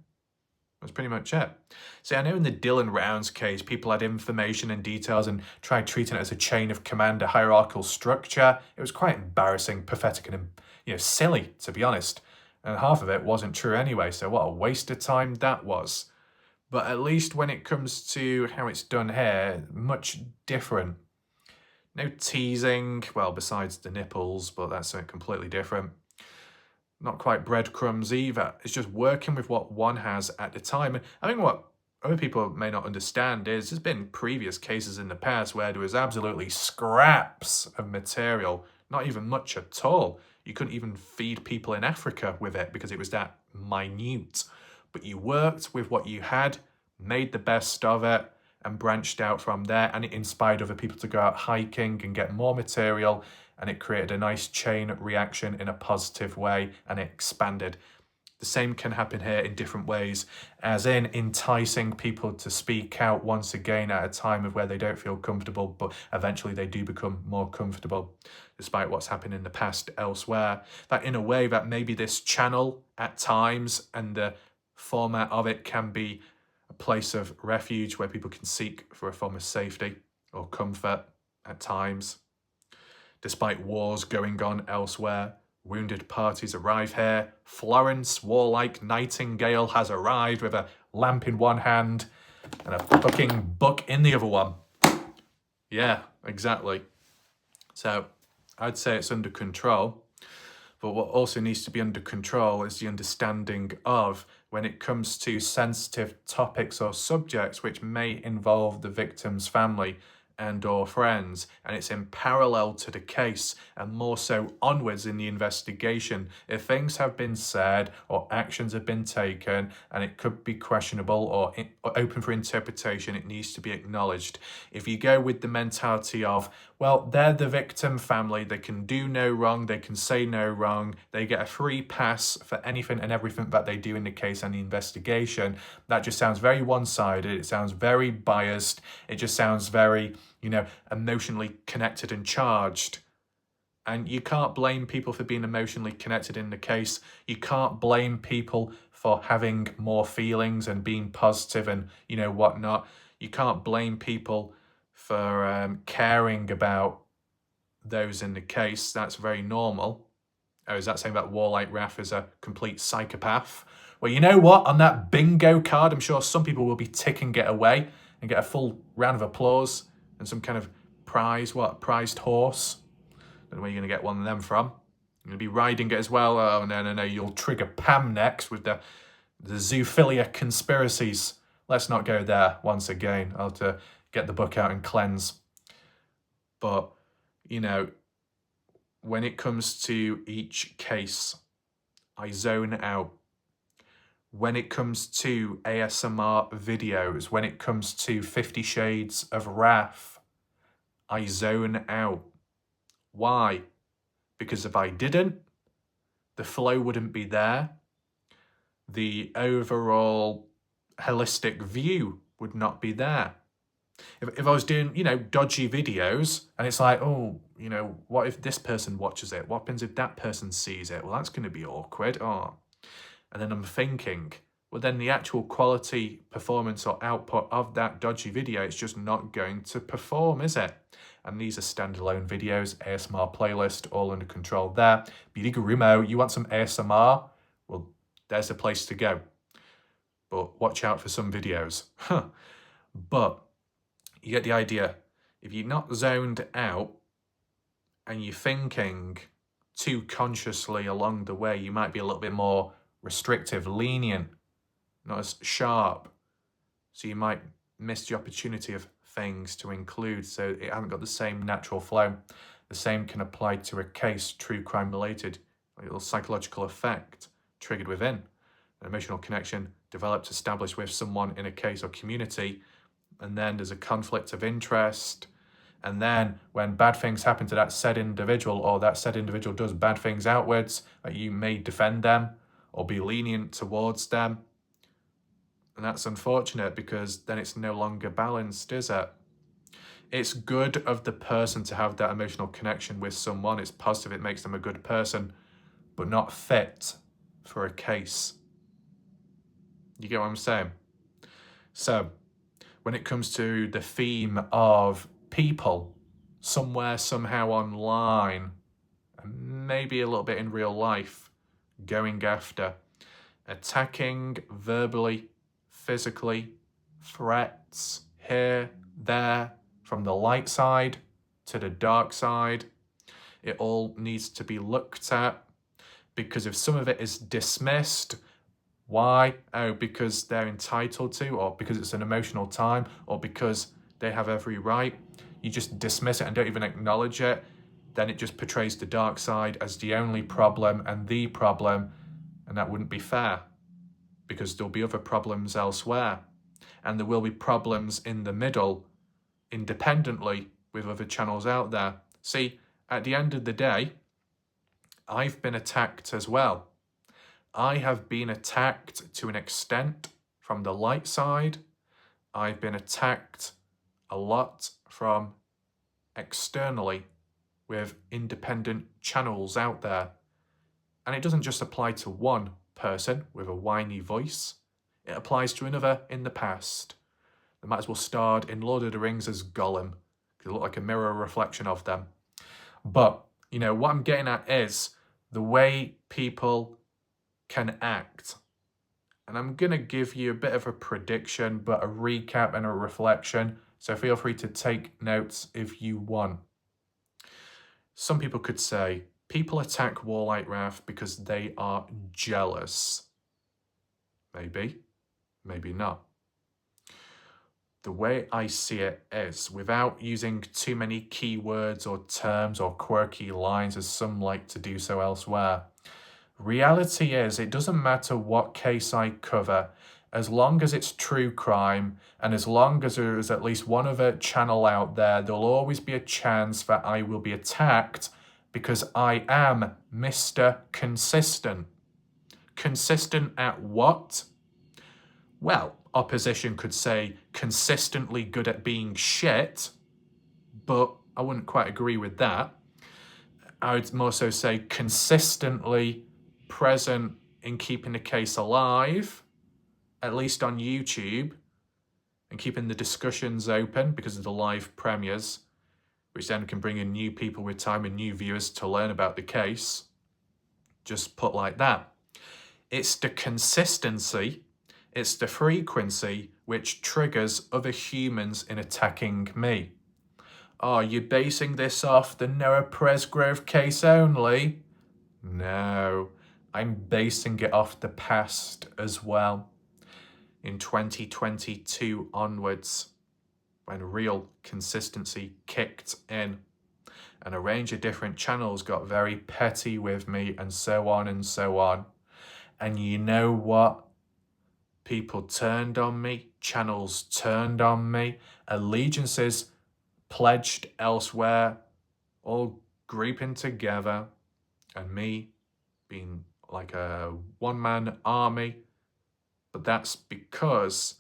That's pretty much it. See, I know in the Dylan Rounds case, people had information and details and tried treating it as a chain of command, a hierarchical structure. It was quite embarrassing, pathetic, and silly, to be honest. And half of it wasn't true anyway, so what a waste of time that was. But at least when it comes to how it's done here, much different. No teasing, well, besides the nipples, but that's something completely different. Not quite breadcrumbs either. It's just working with what one has at the time. And I think what other people may not understand is there's been previous cases in the past where there was absolutely scraps of material, not even much at all. You couldn't even feed people in Africa with it because it was that minute. But you worked with what you had, made the best of it, and branched out from there. And it inspired other people to go out hiking and get more material. And it created a nice chain reaction in a positive way, and it expanded. The same can happen here in different ways, as in enticing people to speak out once again at a time of where they don't feel comfortable, but eventually they do become more comfortable, despite what's happened in the past elsewhere. That in a way that maybe this channel at times and the format of it can be a place of refuge where people can seek for a form of safety or comfort at times. Despite wars going on elsewhere, wounded parties arrive here. Florence, warlike nightingale, has arrived with a lamp in one hand and a fucking book in the other one. Yeah, exactly. So I'd say it's under control. But what also needs to be under control is the understanding of when it comes to sensitive topics or subjects which may involve the victim's family and or friends, and it's in parallel to the case and more so onwards in the investigation. If things have been said or actions have been taken and it could be questionable or open for interpretation, it needs to be acknowledged. If you go with the mentality of, well, they're the victim family, they can do no wrong, they can say no wrong, they get a free pass for anything and everything that they do in the case and the investigation, that just sounds very one-sided, it sounds very biased, it just sounds very, emotionally connected and charged. And you can't blame people for being emotionally connected in the case. You can't blame people for having more feelings and being positive and, whatnot. You can't blame people for caring about those in the case. That's very normal. Oh, is that saying that Warlike Raph is a complete psychopath? Well, you know what? On that bingo card, I'm sure some people will be ticking it away and get a full round of applause and some kind of prize, prized horse. Don't know where you're going to get one of them from. You're going to be riding it as well. Oh, no, you'll trigger Pam next with the zoophilia conspiracies. Let's not go there once again. I'll have to get the book out and cleanse. But, when it comes to each case, I zone out. When it comes to ASMR videos, when it comes to 50 Shades of Wrath, I zone out. Why? Because if I didn't, the flow wouldn't be there. The overall holistic view would not be there. If I was doing, dodgy videos and it's like, oh, what if this person watches it? What happens if that person sees it? Well, that's going to be awkward. Oh. And then I'm thinking, well, then the actual quality, performance or output of that dodgy video, it's just not going to perform, is it? And these are standalone videos, ASMR playlist, all under control there. Beauty Gurumo, you want some ASMR? Well, there's the place to go. But watch out for some videos. But you get the idea. If you're not zoned out and you're thinking too consciously along the way, you might be a little bit more restrictive, lenient, not as sharp. So you might miss the opportunity of things to include, so it hasn't got the same natural flow. The same can apply to a case, true crime related, a little psychological effect triggered within, an emotional connection developed, established with someone in a case or community, and then there's a conflict of interest. And then when bad things happen to that said individual, or that said individual does bad things outwards, you may defend them or be lenient towards them. And that's unfortunate because then it's no longer balanced, is it? It's good of the person to have that emotional connection with someone. It's positive, it makes them a good person, but not fit for a case. You get what I'm saying? So, when it comes to the theme of people, somewhere, somehow online, and maybe a little bit in real life, going after, attacking verbally, physically, threats here, there, from the light side to the dark side, it all needs to be looked at, because if some of it is dismissed, why? Oh, because they're entitled to, or because it's an emotional time, or because they have every right. You just dismiss it and don't even acknowledge it. Then it just portrays the dark side as the only problem and the problem, and that wouldn't be fair, because there'll be other problems elsewhere, and there will be problems in the middle, independently, with other channels out there. See, at the end of the day, I've been attacked as well. I have been attacked to an extent from the light side. I've been attacked a lot from externally with independent channels out there. And it doesn't just apply to one person with a whiny voice. It applies to another in the past. They might as well starred in Lord of the Rings as Gollum, because it looked like a mirror reflection of them. But, what I'm getting at is the way people can act. And I'm going to give you a bit of a prediction, but a recap and a reflection. So feel free to take notes if you want. Some people could say, people attack Warlight Wrath because they are jealous. Maybe, maybe not. The way I see it is, without using too many keywords or terms or quirky lines as some like to do so elsewhere, reality is it doesn't matter what case I cover, as long as it's true crime and as long as there is at least one other channel out there, there'll always be a chance that I will be attacked because I am Mr. Consistent. Consistent at what? Well, opposition could say consistently good at being shit, but I wouldn't quite agree with that. I would more so say consistently present in keeping the case alive, at least on YouTube, and keeping the discussions open because of the live premieres, which then can bring in new people with time and new viewers to learn about the case. Just put like that. It's the consistency, it's the frequency which triggers other humans in attacking me. Are you basing this off the Noah Presgrove case only? No, I'm basing it off the past as well. In 2022 onwards, when real consistency kicked in, and a range of different channels got very petty with me and so on and so on. And you know what? People turned on me, channels turned on me, allegiances pledged elsewhere, all grouping together, and me being like a one-man army. But that's because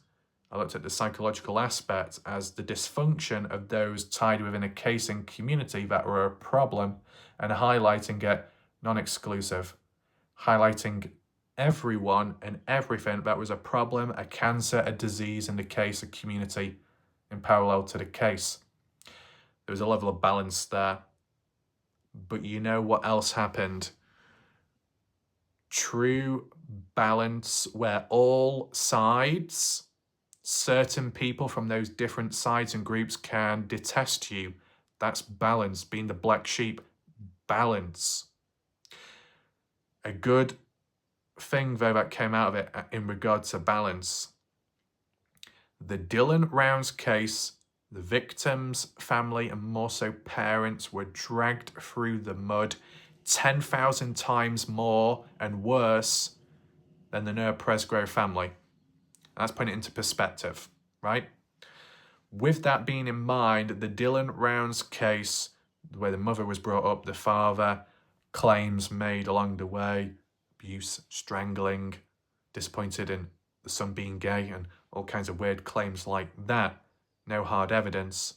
I looked at the psychological aspect as the dysfunction of those tied within a case and community that were a problem, and highlighting it non-exclusive, highlighting everyone and everything that was a problem, a cancer, a disease in the case, a community in parallel to the case. There was a level of balance there. But you know what else happened? True balance where all sides, certain people from those different sides and groups can detest you. That's balance, being the black sheep. Balance. A good thing, though, that came out of it in regard to balance. The Dylan Rounds case, the victim's family and more so parents were dragged through the mud 10,000 times more and worse than the Noah Presgrove family. That's putting it into perspective, right? With that being in mind, the Dylan Rounds case, where the mother was brought up, the father, claims made along the way, abuse, strangling, disappointed in the son being gay, and all kinds of weird claims like that. No hard evidence,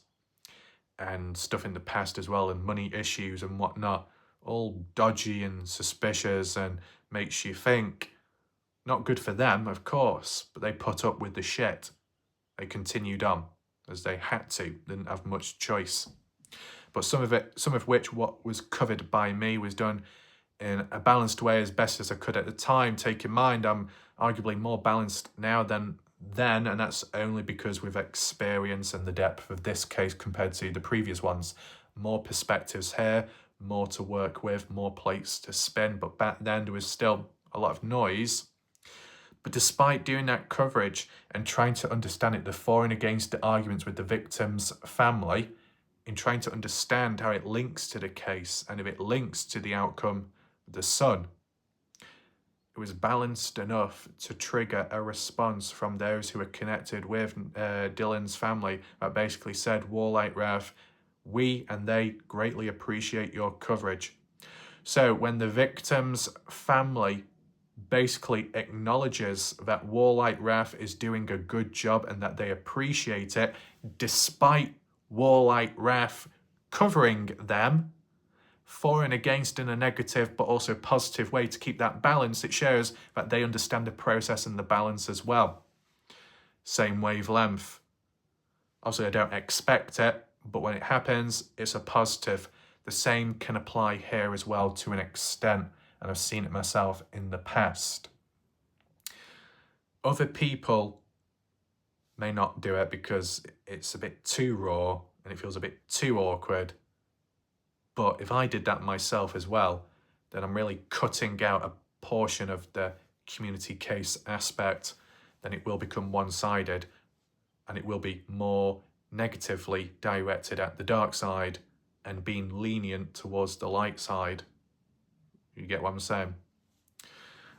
and stuff in the past as well, and money issues and whatnot. All dodgy and suspicious and makes you think. Not good for them, of course, but they put up with the shit. They continued on, as they had to, didn't have much choice. But some of which what was covered by me was done in a balanced way as best as I could at the time. Take in mind, I'm arguably more balanced now than then, and that's only because with experience and the depth of this case compared to the previous ones. More perspectives here, more to work with, more plates to spin, but back then there was still a lot of noise. But despite doing that coverage and trying to understand it, the for and against the arguments with the victim's family, in trying to understand how it links to the case and if it links to the outcome of the son, it was balanced enough to trigger a response from those who were connected with Dylan's family that basically said, Warlight Rev, we and they greatly appreciate your coverage. So when the victim's family basically acknowledges that Warlight Ref is doing a good job and that they appreciate it, despite Warlight Ref covering them for and against in a negative but also positive way to keep that balance, it shows that they understand the process and the balance as well. Same wavelength. Obviously, I don't expect it, but when it happens, it's a positive. The same can apply here as well to an extent, and I've seen it myself in the past. Other people may not do it because it's a bit too raw and it feels a bit too awkward. But if I did that myself as well, then I'm really cutting out a portion of the community case aspect. Then it will become one-sided and it will be more negatively directed at the dark side and being lenient towards the light side. You get what I'm saying?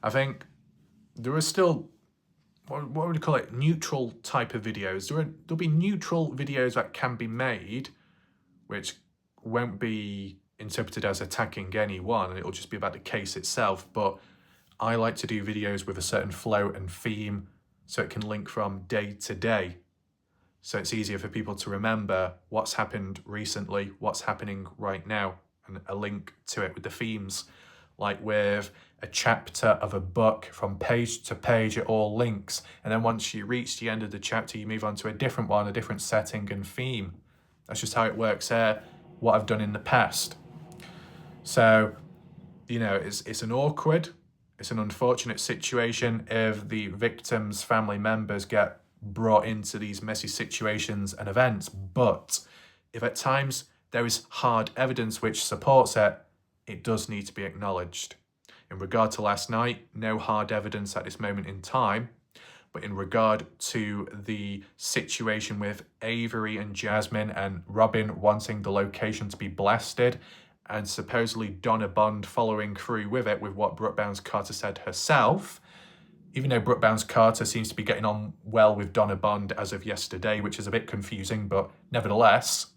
I think there are still, what would you call it, neutral type of videos. There'll be neutral videos that can be made, which won't be interpreted as attacking anyone, and it'll just be about the case itself. But I like to do videos with a certain flow and theme so it can link from day to day. So it's easier for people to remember what's happened recently, what's happening right now, and a link to it with the themes. Like with a chapter of a book, from page to page, it all links. And then once you reach the end of the chapter, you move on to a different one, a different setting and theme. That's just how it works here, what I've done in the past. So, you know, it's an unfortunate situation if the victim's family members get brought into these messy situations and events. But if at times there is hard evidence which supports it, it does need to be acknowledged. In regard to last night, no hard evidence at this moment in time. But in regard to the situation with Avery and Jasmine and Robyn wanting the location to be blasted, and supposedly Donna Bond following through with it with what Brooke Bounds-Carter said herself, even though Brooke Bounds-Carter seems to be getting on well with Donna Bond as of yesterday, which is a bit confusing, but nevertheless,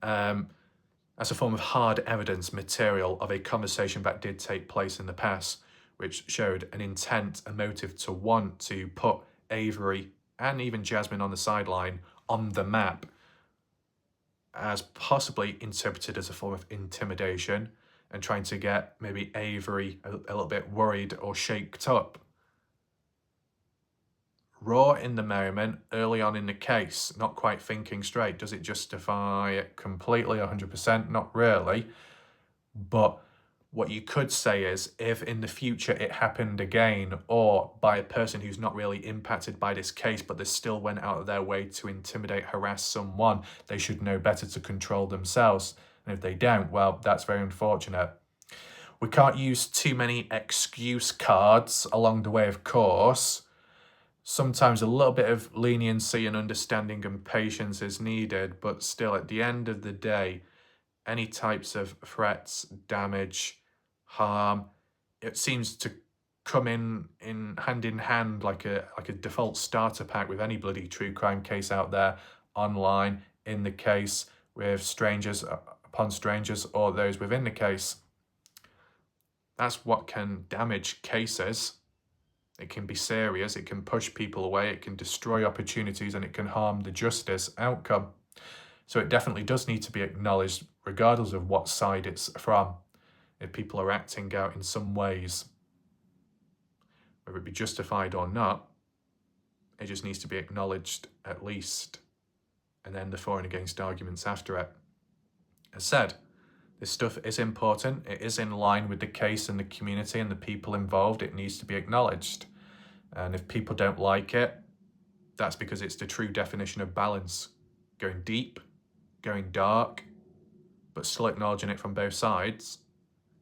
as a form of hard evidence material of a conversation that did take place in the past, which showed an intent, a motive to want to put Avery and even Jasmine on the sideline on the map, as possibly interpreted as a form of intimidation and trying to get maybe Avery a little bit worried or shaked up. Raw in the moment, early on in the case, not quite thinking straight. Does it justify it completely, 100%? Not really. But what you could say is, if in the future it happened again, or by a person who's not really impacted by this case, but they still went out of their way to intimidate, harass someone, they should know better to control themselves. And if they don't, well, that's very unfortunate. We can't use too many excuse cards along the way, of course. Sometimes a little bit of leniency and understanding and patience is needed, but still, at the end of the day, any types of threats, damage, harm, it seems to come in hand like a default starter pack with any bloody true crime case out there, online, in the case, with strangers upon strangers, or those within the case. That's what can damage cases. It can be serious, it can push people away, it can destroy opportunities, and it can harm the justice outcome. So it definitely does need to be acknowledged, regardless of what side it's from. If people are acting out in some ways, whether it be justified or not, it just needs to be acknowledged at least, and then the for and against arguments after it. As said, this stuff is important. It is in line with the case and the community and the people involved. It needs to be acknowledged. And if people don't like it, that's because it's the true definition of balance. Going deep, going dark, but still acknowledging it from both sides.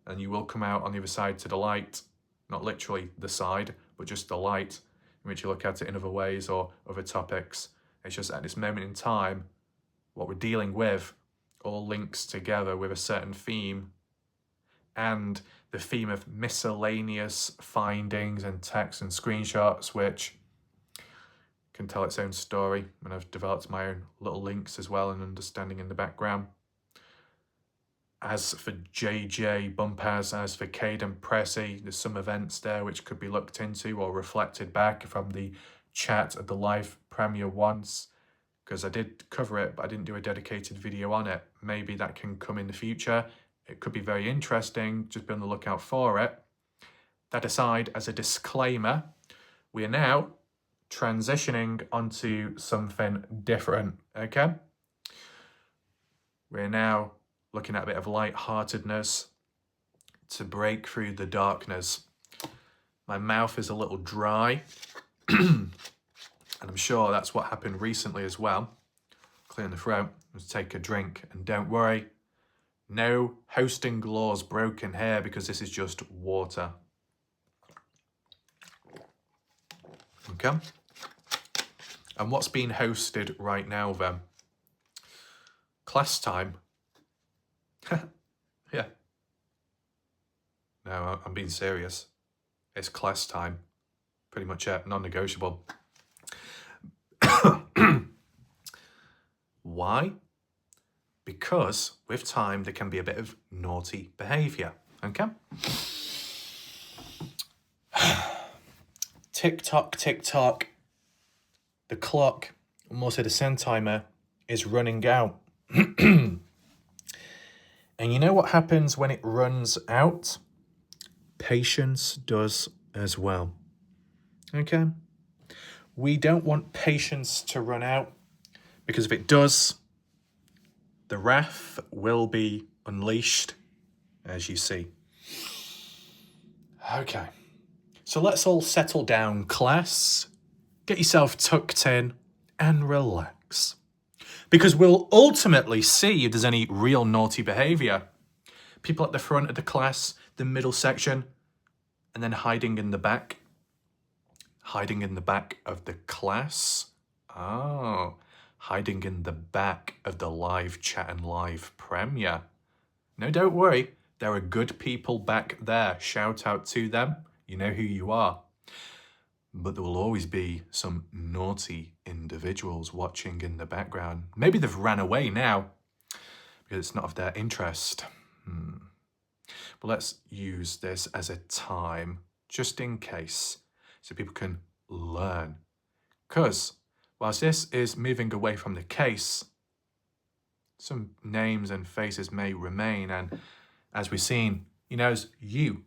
And you will come out on the other side to the light. Not literally the side, but just the light in which you look at it in other ways or other topics. It's just at this moment in time, what we're dealing with all links together with a certain theme, and the theme of miscellaneous findings and texts and screenshots, which can tell its own story, and I've developed my own little links as well and understanding in the background. As for JJ Bumpaz, as for Caden Pressey, there's some events there which could be looked into or reflected back from the chat at the live premiere once, because I did cover it, but I didn't do a dedicated video on it. Maybe that can come in the future. It could be very interesting. Just be on the lookout for it. That aside, as a disclaimer, we are now transitioning onto something different, okay? We're now looking at a bit of light-heartedness to break through the darkness. My mouth is a little dry. And I'm sure that's what happened recently as well. Clearing the throat, let's take a drink. And don't worry, no hosting laws broken here, because this is just water. Okay? And what's being hosted right now then? Class time. Yeah. No, I'm being serious. It's class time. Pretty much it, non-negotiable. Why? Because with time there can be a bit of naughty behaviour, okay? Tick tock, tick tock. The clock, or more so the send timer, is running out. And you know what happens when it runs out? Patience does as well. Okay? We don't want patience to run out, because if it does, the wrath will be unleashed, as you see. Okay, so let's all settle down, class. Get yourself tucked in and relax, because we'll ultimately see if there's any real naughty behaviour. People at the front of the class, the middle section, and then hiding in the back. Hiding in the back of the class? Oh, hiding in the back of the live chat and live premiere. No, don't worry. There are good people back there. Shout out to them. You know who you are. But there will always be some naughty individuals watching in the background. Maybe they've ran away now. It's not of their interest. But let's use this as a time, just in case, so people can learn. Because whilst this is moving away from the case, some names and faces may remain. And as we've seen, as you,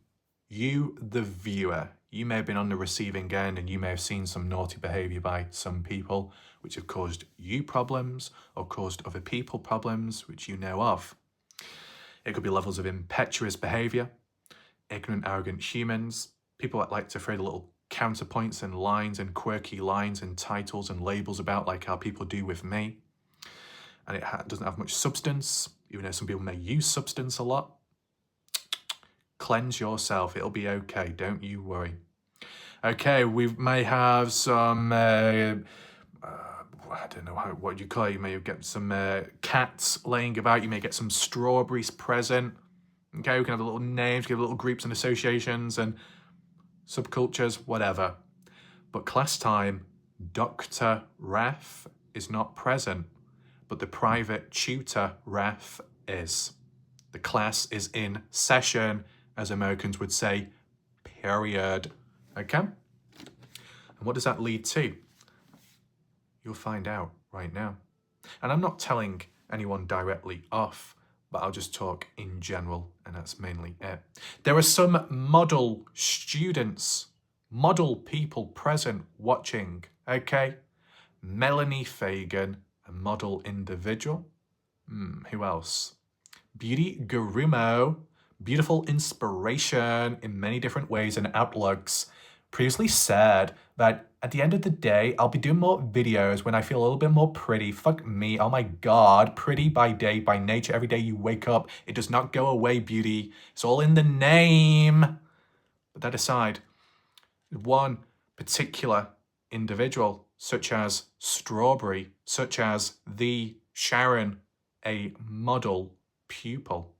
the viewer, you may have been on the receiving end and you may have seen some naughty behavior by some people, which have caused you problems or caused other people problems, which you know of. It could be levels of impetuous behavior, ignorant, arrogant humans, people that like to throw the little counterpoints and lines and quirky lines and titles and labels about, like how people do with me. And it doesn't have much substance, even though some people may use substance a lot. Cleanse yourself. It'll be okay. Don't you worry. Okay, we may have some, I don't know what you call it. You may get some cats laying about. You may get some strawberries present. Okay, we can have little names, give little groups and associations and subcultures, whatever. But class time, Dr. Ref is not present, but the private tutor Ref is. The class is in session, as Americans would say, period. Okay? And what does that lead to? You'll find out right now. And I'm not telling anyone directly off, but I'll just talk in general, and that's mainly it. There are some model students, model people present watching, okay? Melanie Fagan, a model individual. Who else? Beauty Gurumo, beautiful inspiration in many different ways and outlooks. Previously said that at the end of the day, I'll be doing more videos when I feel a little bit more pretty. Fuck me, oh my God, pretty by day, by nature. Every day you wake up, it does not go away, beauty. It's all in the name. But that aside, one particular individual, such as Strawberry, such as the Sharon, a model pupil,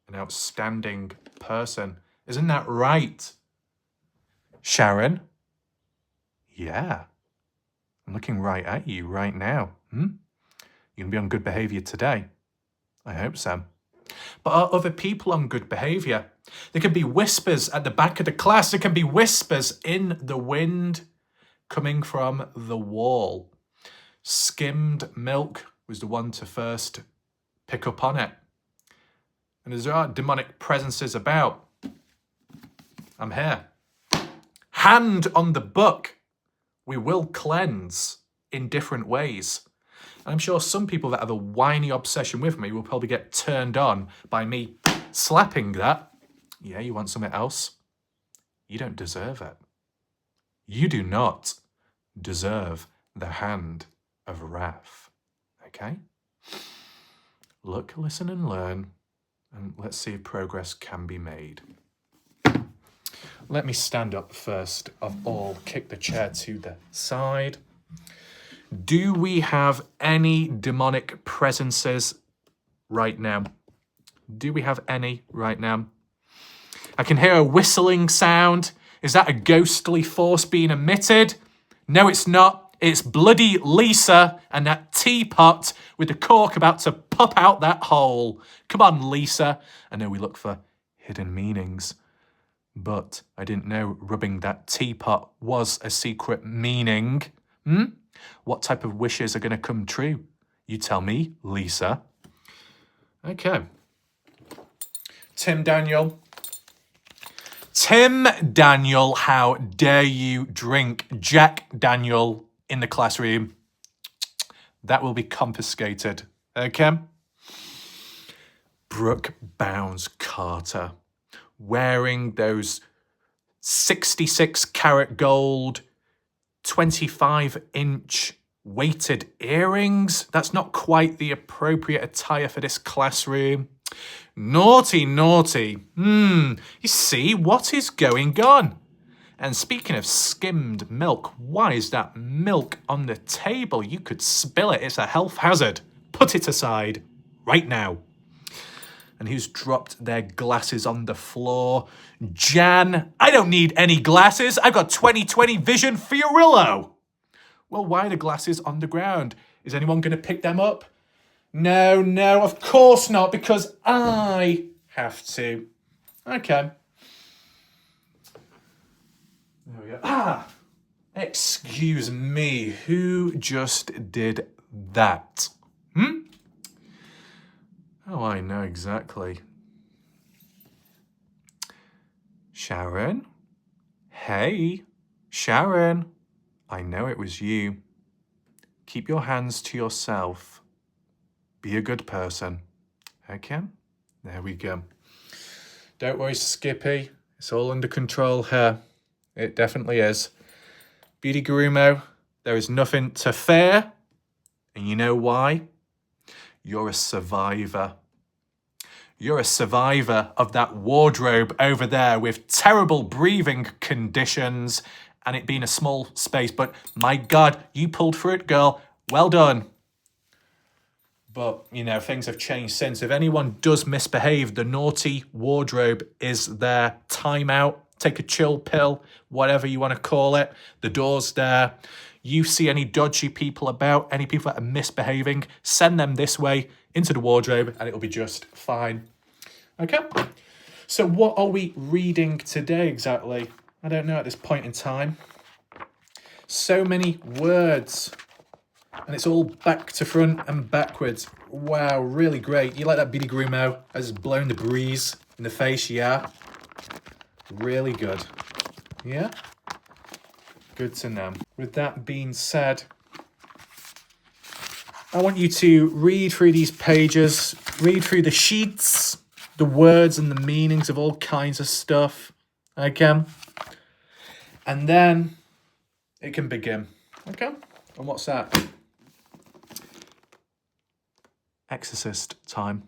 an outstanding person. Isn't that right, Sharon? Yeah. I'm looking right at you right now. You're going to be on good behavior today. I hope so. But are other people on good behavior? There can be whispers at the back of the class. There can be whispers in the wind coming from the wall. Skimmed Milk was the one to first pick up on it. And as there are demonic presences about, I'm here. Hand on the book. We will cleanse in different ways. And I'm sure some people that have a whiny obsession with me will probably get turned on by me slapping that. Yeah, you want something else? You don't deserve it. You do not deserve the hand of wrath. Okay? Look, listen and learn. And let's see if progress can be made. Let me stand up first of all, kick the chair to the side. Do we have any demonic presences right now? Do we have any right now? I can hear a whistling sound. Is that a ghostly force being emitted? No, it's not. It's bloody Lisa and that teapot with the cork about to pop out that hole. Come on, Lisa. I know we look for hidden meanings, but I didn't know rubbing that teapot was a secret meaning. What type of wishes are going to come true? You tell me, Lisa. Okay. Tim Daniel. Tim Daniel, how dare you drink Jack Daniel in the classroom? That will be confiscated. Okay? Brooke Bounds Carter, wearing those 66 karat gold, 25-inch weighted earrings. That's not quite the appropriate attire for this classroom. Naughty, naughty. You see, what is going on? And speaking of skimmed milk, why is that milk on the table? You could spill it. It's a health hazard. Put it aside right now. And who's dropped their glasses on the floor? Jan. I don't need any glasses. I've got 20/20 vision Fiorillo. Well, why are the glasses on the ground? Is anyone going to pick them up? No, of course not, because I have to. Okay. There we go. Excuse me, who just did that? Oh, I know exactly. Sharon? Hey, Sharon. I know it was you. Keep your hands to yourself. Be a good person. Okay? There we go. Don't worry, Skippy. It's all under control here. It definitely is. Beauty Gurumo, there is nothing to fear. And you know why? You're a survivor. You're a survivor of that wardrobe over there with terrible breathing conditions and it being a small space. But my God, you pulled through it, girl. Well done. But, you know, things have changed since. If anyone does misbehave, the naughty wardrobe is there. Time out. Take a chill pill, whatever you want to call it. The door's there. You see any dodgy people about, any people that are misbehaving, send them this way into the wardrobe and it'll be just fine. Okay? So what are we reading today exactly? I don't know at this point in time. So many words. And it's all back to front and backwards. Wow, really great. You like that, Beauty Gurumo? Has blown the breeze in the face, yeah? Really good. Yeah? Good to know. With that being said, I want you to read through these pages, read through the sheets, the words and the meanings of all kinds of stuff. Okay? And then it can begin. Okay? And what's that? Exorcist time.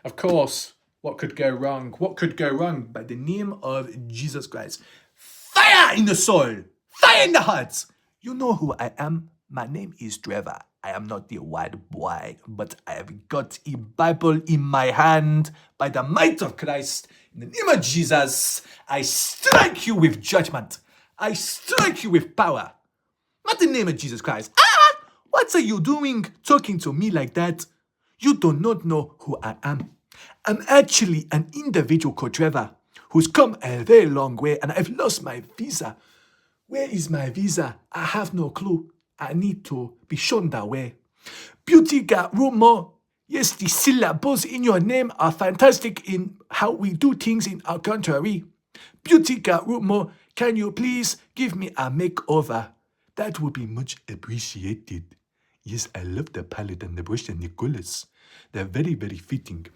Of course, what could go wrong? What could go wrong? By the name of Jesus Christ. Fire in the soul! Fire in the heart! You know who I am? My name is Trevor. I am not the white boy, but I have got a Bible in my hand. By the might of Christ, in the name of Jesus, I strike you with judgment. I strike you with power. Not in the name of Jesus Christ. What are you doing talking to me like that? You do not know who I am. I'm actually an individual called Trevor who's come a very long way and I've lost my visa. Where is my visa? I have no clue. I need to be shown that way. Beauty Gurumo. Yes, the syllables in your name are fantastic in how we do things in our country. Beauty Gurumo, can you please give me a makeover? That would be much appreciated. Yes, I love the palette and the brush and the colours. They're very, very fitting.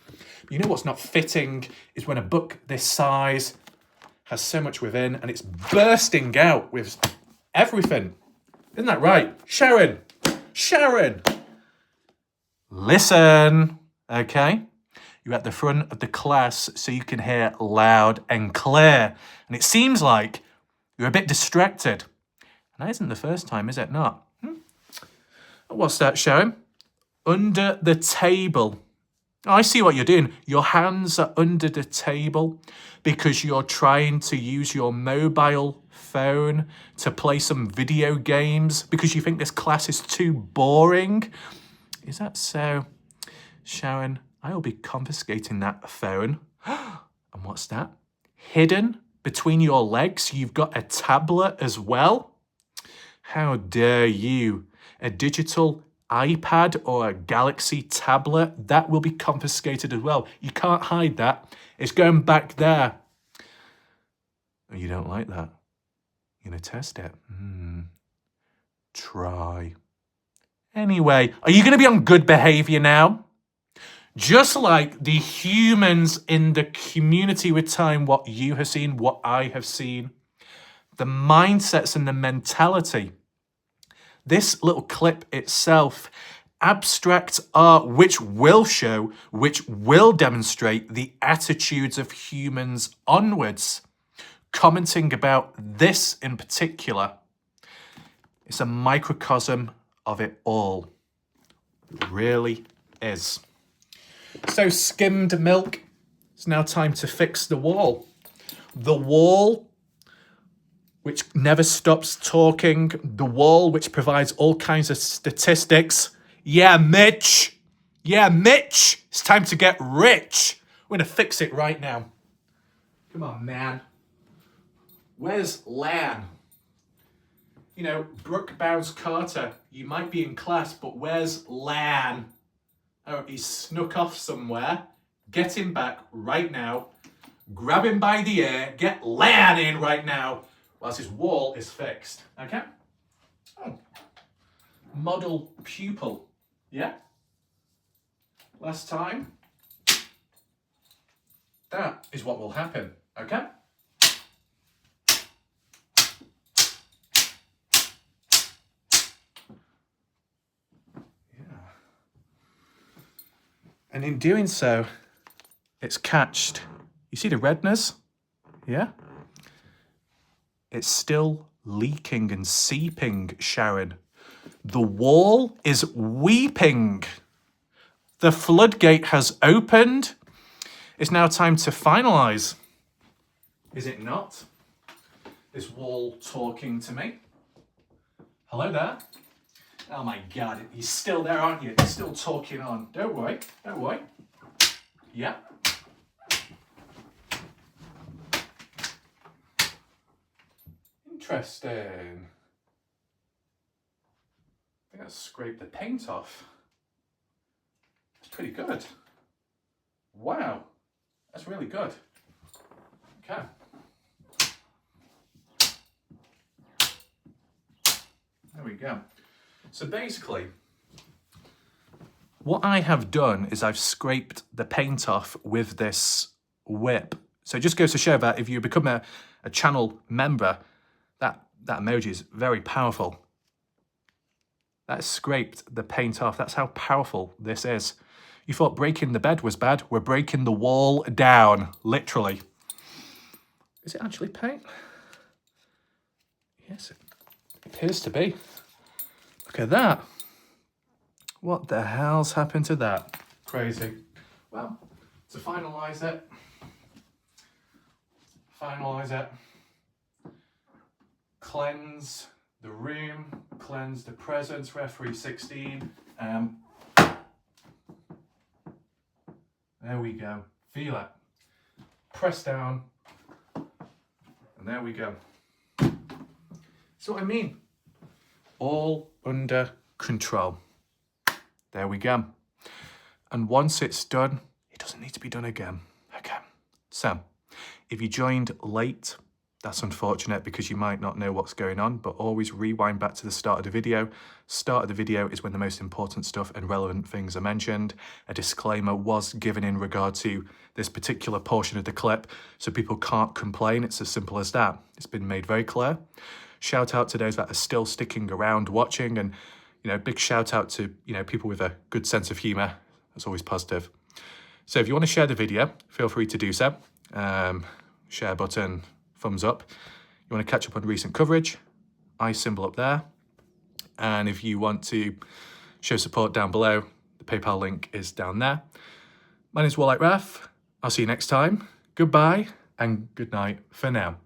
You know what's not fitting is when a book this size has so much within and it's bursting out with everything. Isn't that right? Sharon! Sharon! Listen, okay? You're at the front of the class so you can hear loud and clear. And it seems like you're a bit distracted. And that isn't the first time, is it not? What's that, Sharon? Under the table. Oh, I see what you're doing. Your hands are under the table because you're trying to use your mobile phone to play some video games because you think this class is too boring. Is that so? Sharon, I will be confiscating that phone. And what's that? Hidden between your legs, you've got a tablet as well? How dare you? A digital iPad or a Galaxy tablet, that will be confiscated as well. You can't hide that. It's going back there. Oh, you don't like that? You're going to test it? Try. Anyway, are you going to be on good behavior now? Just like the humans in the community with time, what you have seen, what I have seen, the mindsets and the mentality. This little clip itself, abstract art, which will show, which will demonstrate the attitudes of humans onwards. Commenting about this in particular, it's a microcosm of it all. It really is. So skimmed milk, it's now time to fix the wall. The wall which never stops talking, the wall which provides all kinds of statistics, Yeah, Mitch. Yeah, Mitch. It's time to get rich. We're going to fix it right now. Come on, man. Where's Lan? You know, Brooke Bounce Carter. You might be in class, but where's Lan? Oh, he's snuck off somewhere. Get him back right now. Grab him by the ear. Get Lan in right now whilst his wall is fixed. Okay? Oh. Model pupil. Yeah? Last time. That is what will happen. Okay? Yeah. And in doing so, it's catched. You see the redness? Yeah? It's still leaking and seeping, Sharon. The wall is weeping. The floodgate has opened. It's now time to finalise. Is it not? This wall talking to me. Hello there. Oh my God, you're still there, aren't you? You're still talking on. Don't worry, don't worry. Yeah. Interesting. I think I scraped the paint off. That's pretty good. Wow, that's really good. Okay. There we go. So basically, what I have done is I've scraped the paint off with this whip. So it just goes to show that if you become a channel member, that emoji is very powerful. That scraped the paint off. That's how powerful this is. You thought breaking the bed was bad. We're breaking the wall down, literally. Is it actually paint? Yes, it appears to be. Look at that. What the hell's happened to that? Crazy. Well, to finalise it, cleanse the room, cleanse the presence, referee 16. There we go. Feel it. Press down. And there we go. So what I mean, all under control. There we go. And once it's done, it doesn't need to be done again. Okay. So if you joined late, that's unfortunate because you might not know what's going on, but always rewind back to the start of the video. Start of the video is when the most important stuff and relevant things are mentioned. A disclaimer was given in regard to this particular portion of the clip, so people can't complain. It's as simple as that. It's been made very clear. Shout out to those that are still sticking around watching, and big shout out to people with a good sense of humour. That's always positive. So if you want to share the video, feel free to do so. Share button, thumbs up. You want to catch up on recent coverage, I symbol up there. And if you want to show support down below, the PayPal link is down there. My name's Warlike Raf. I'll see you next time. Goodbye and good night for now.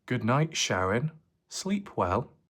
Good night, Sharon. Sleep well.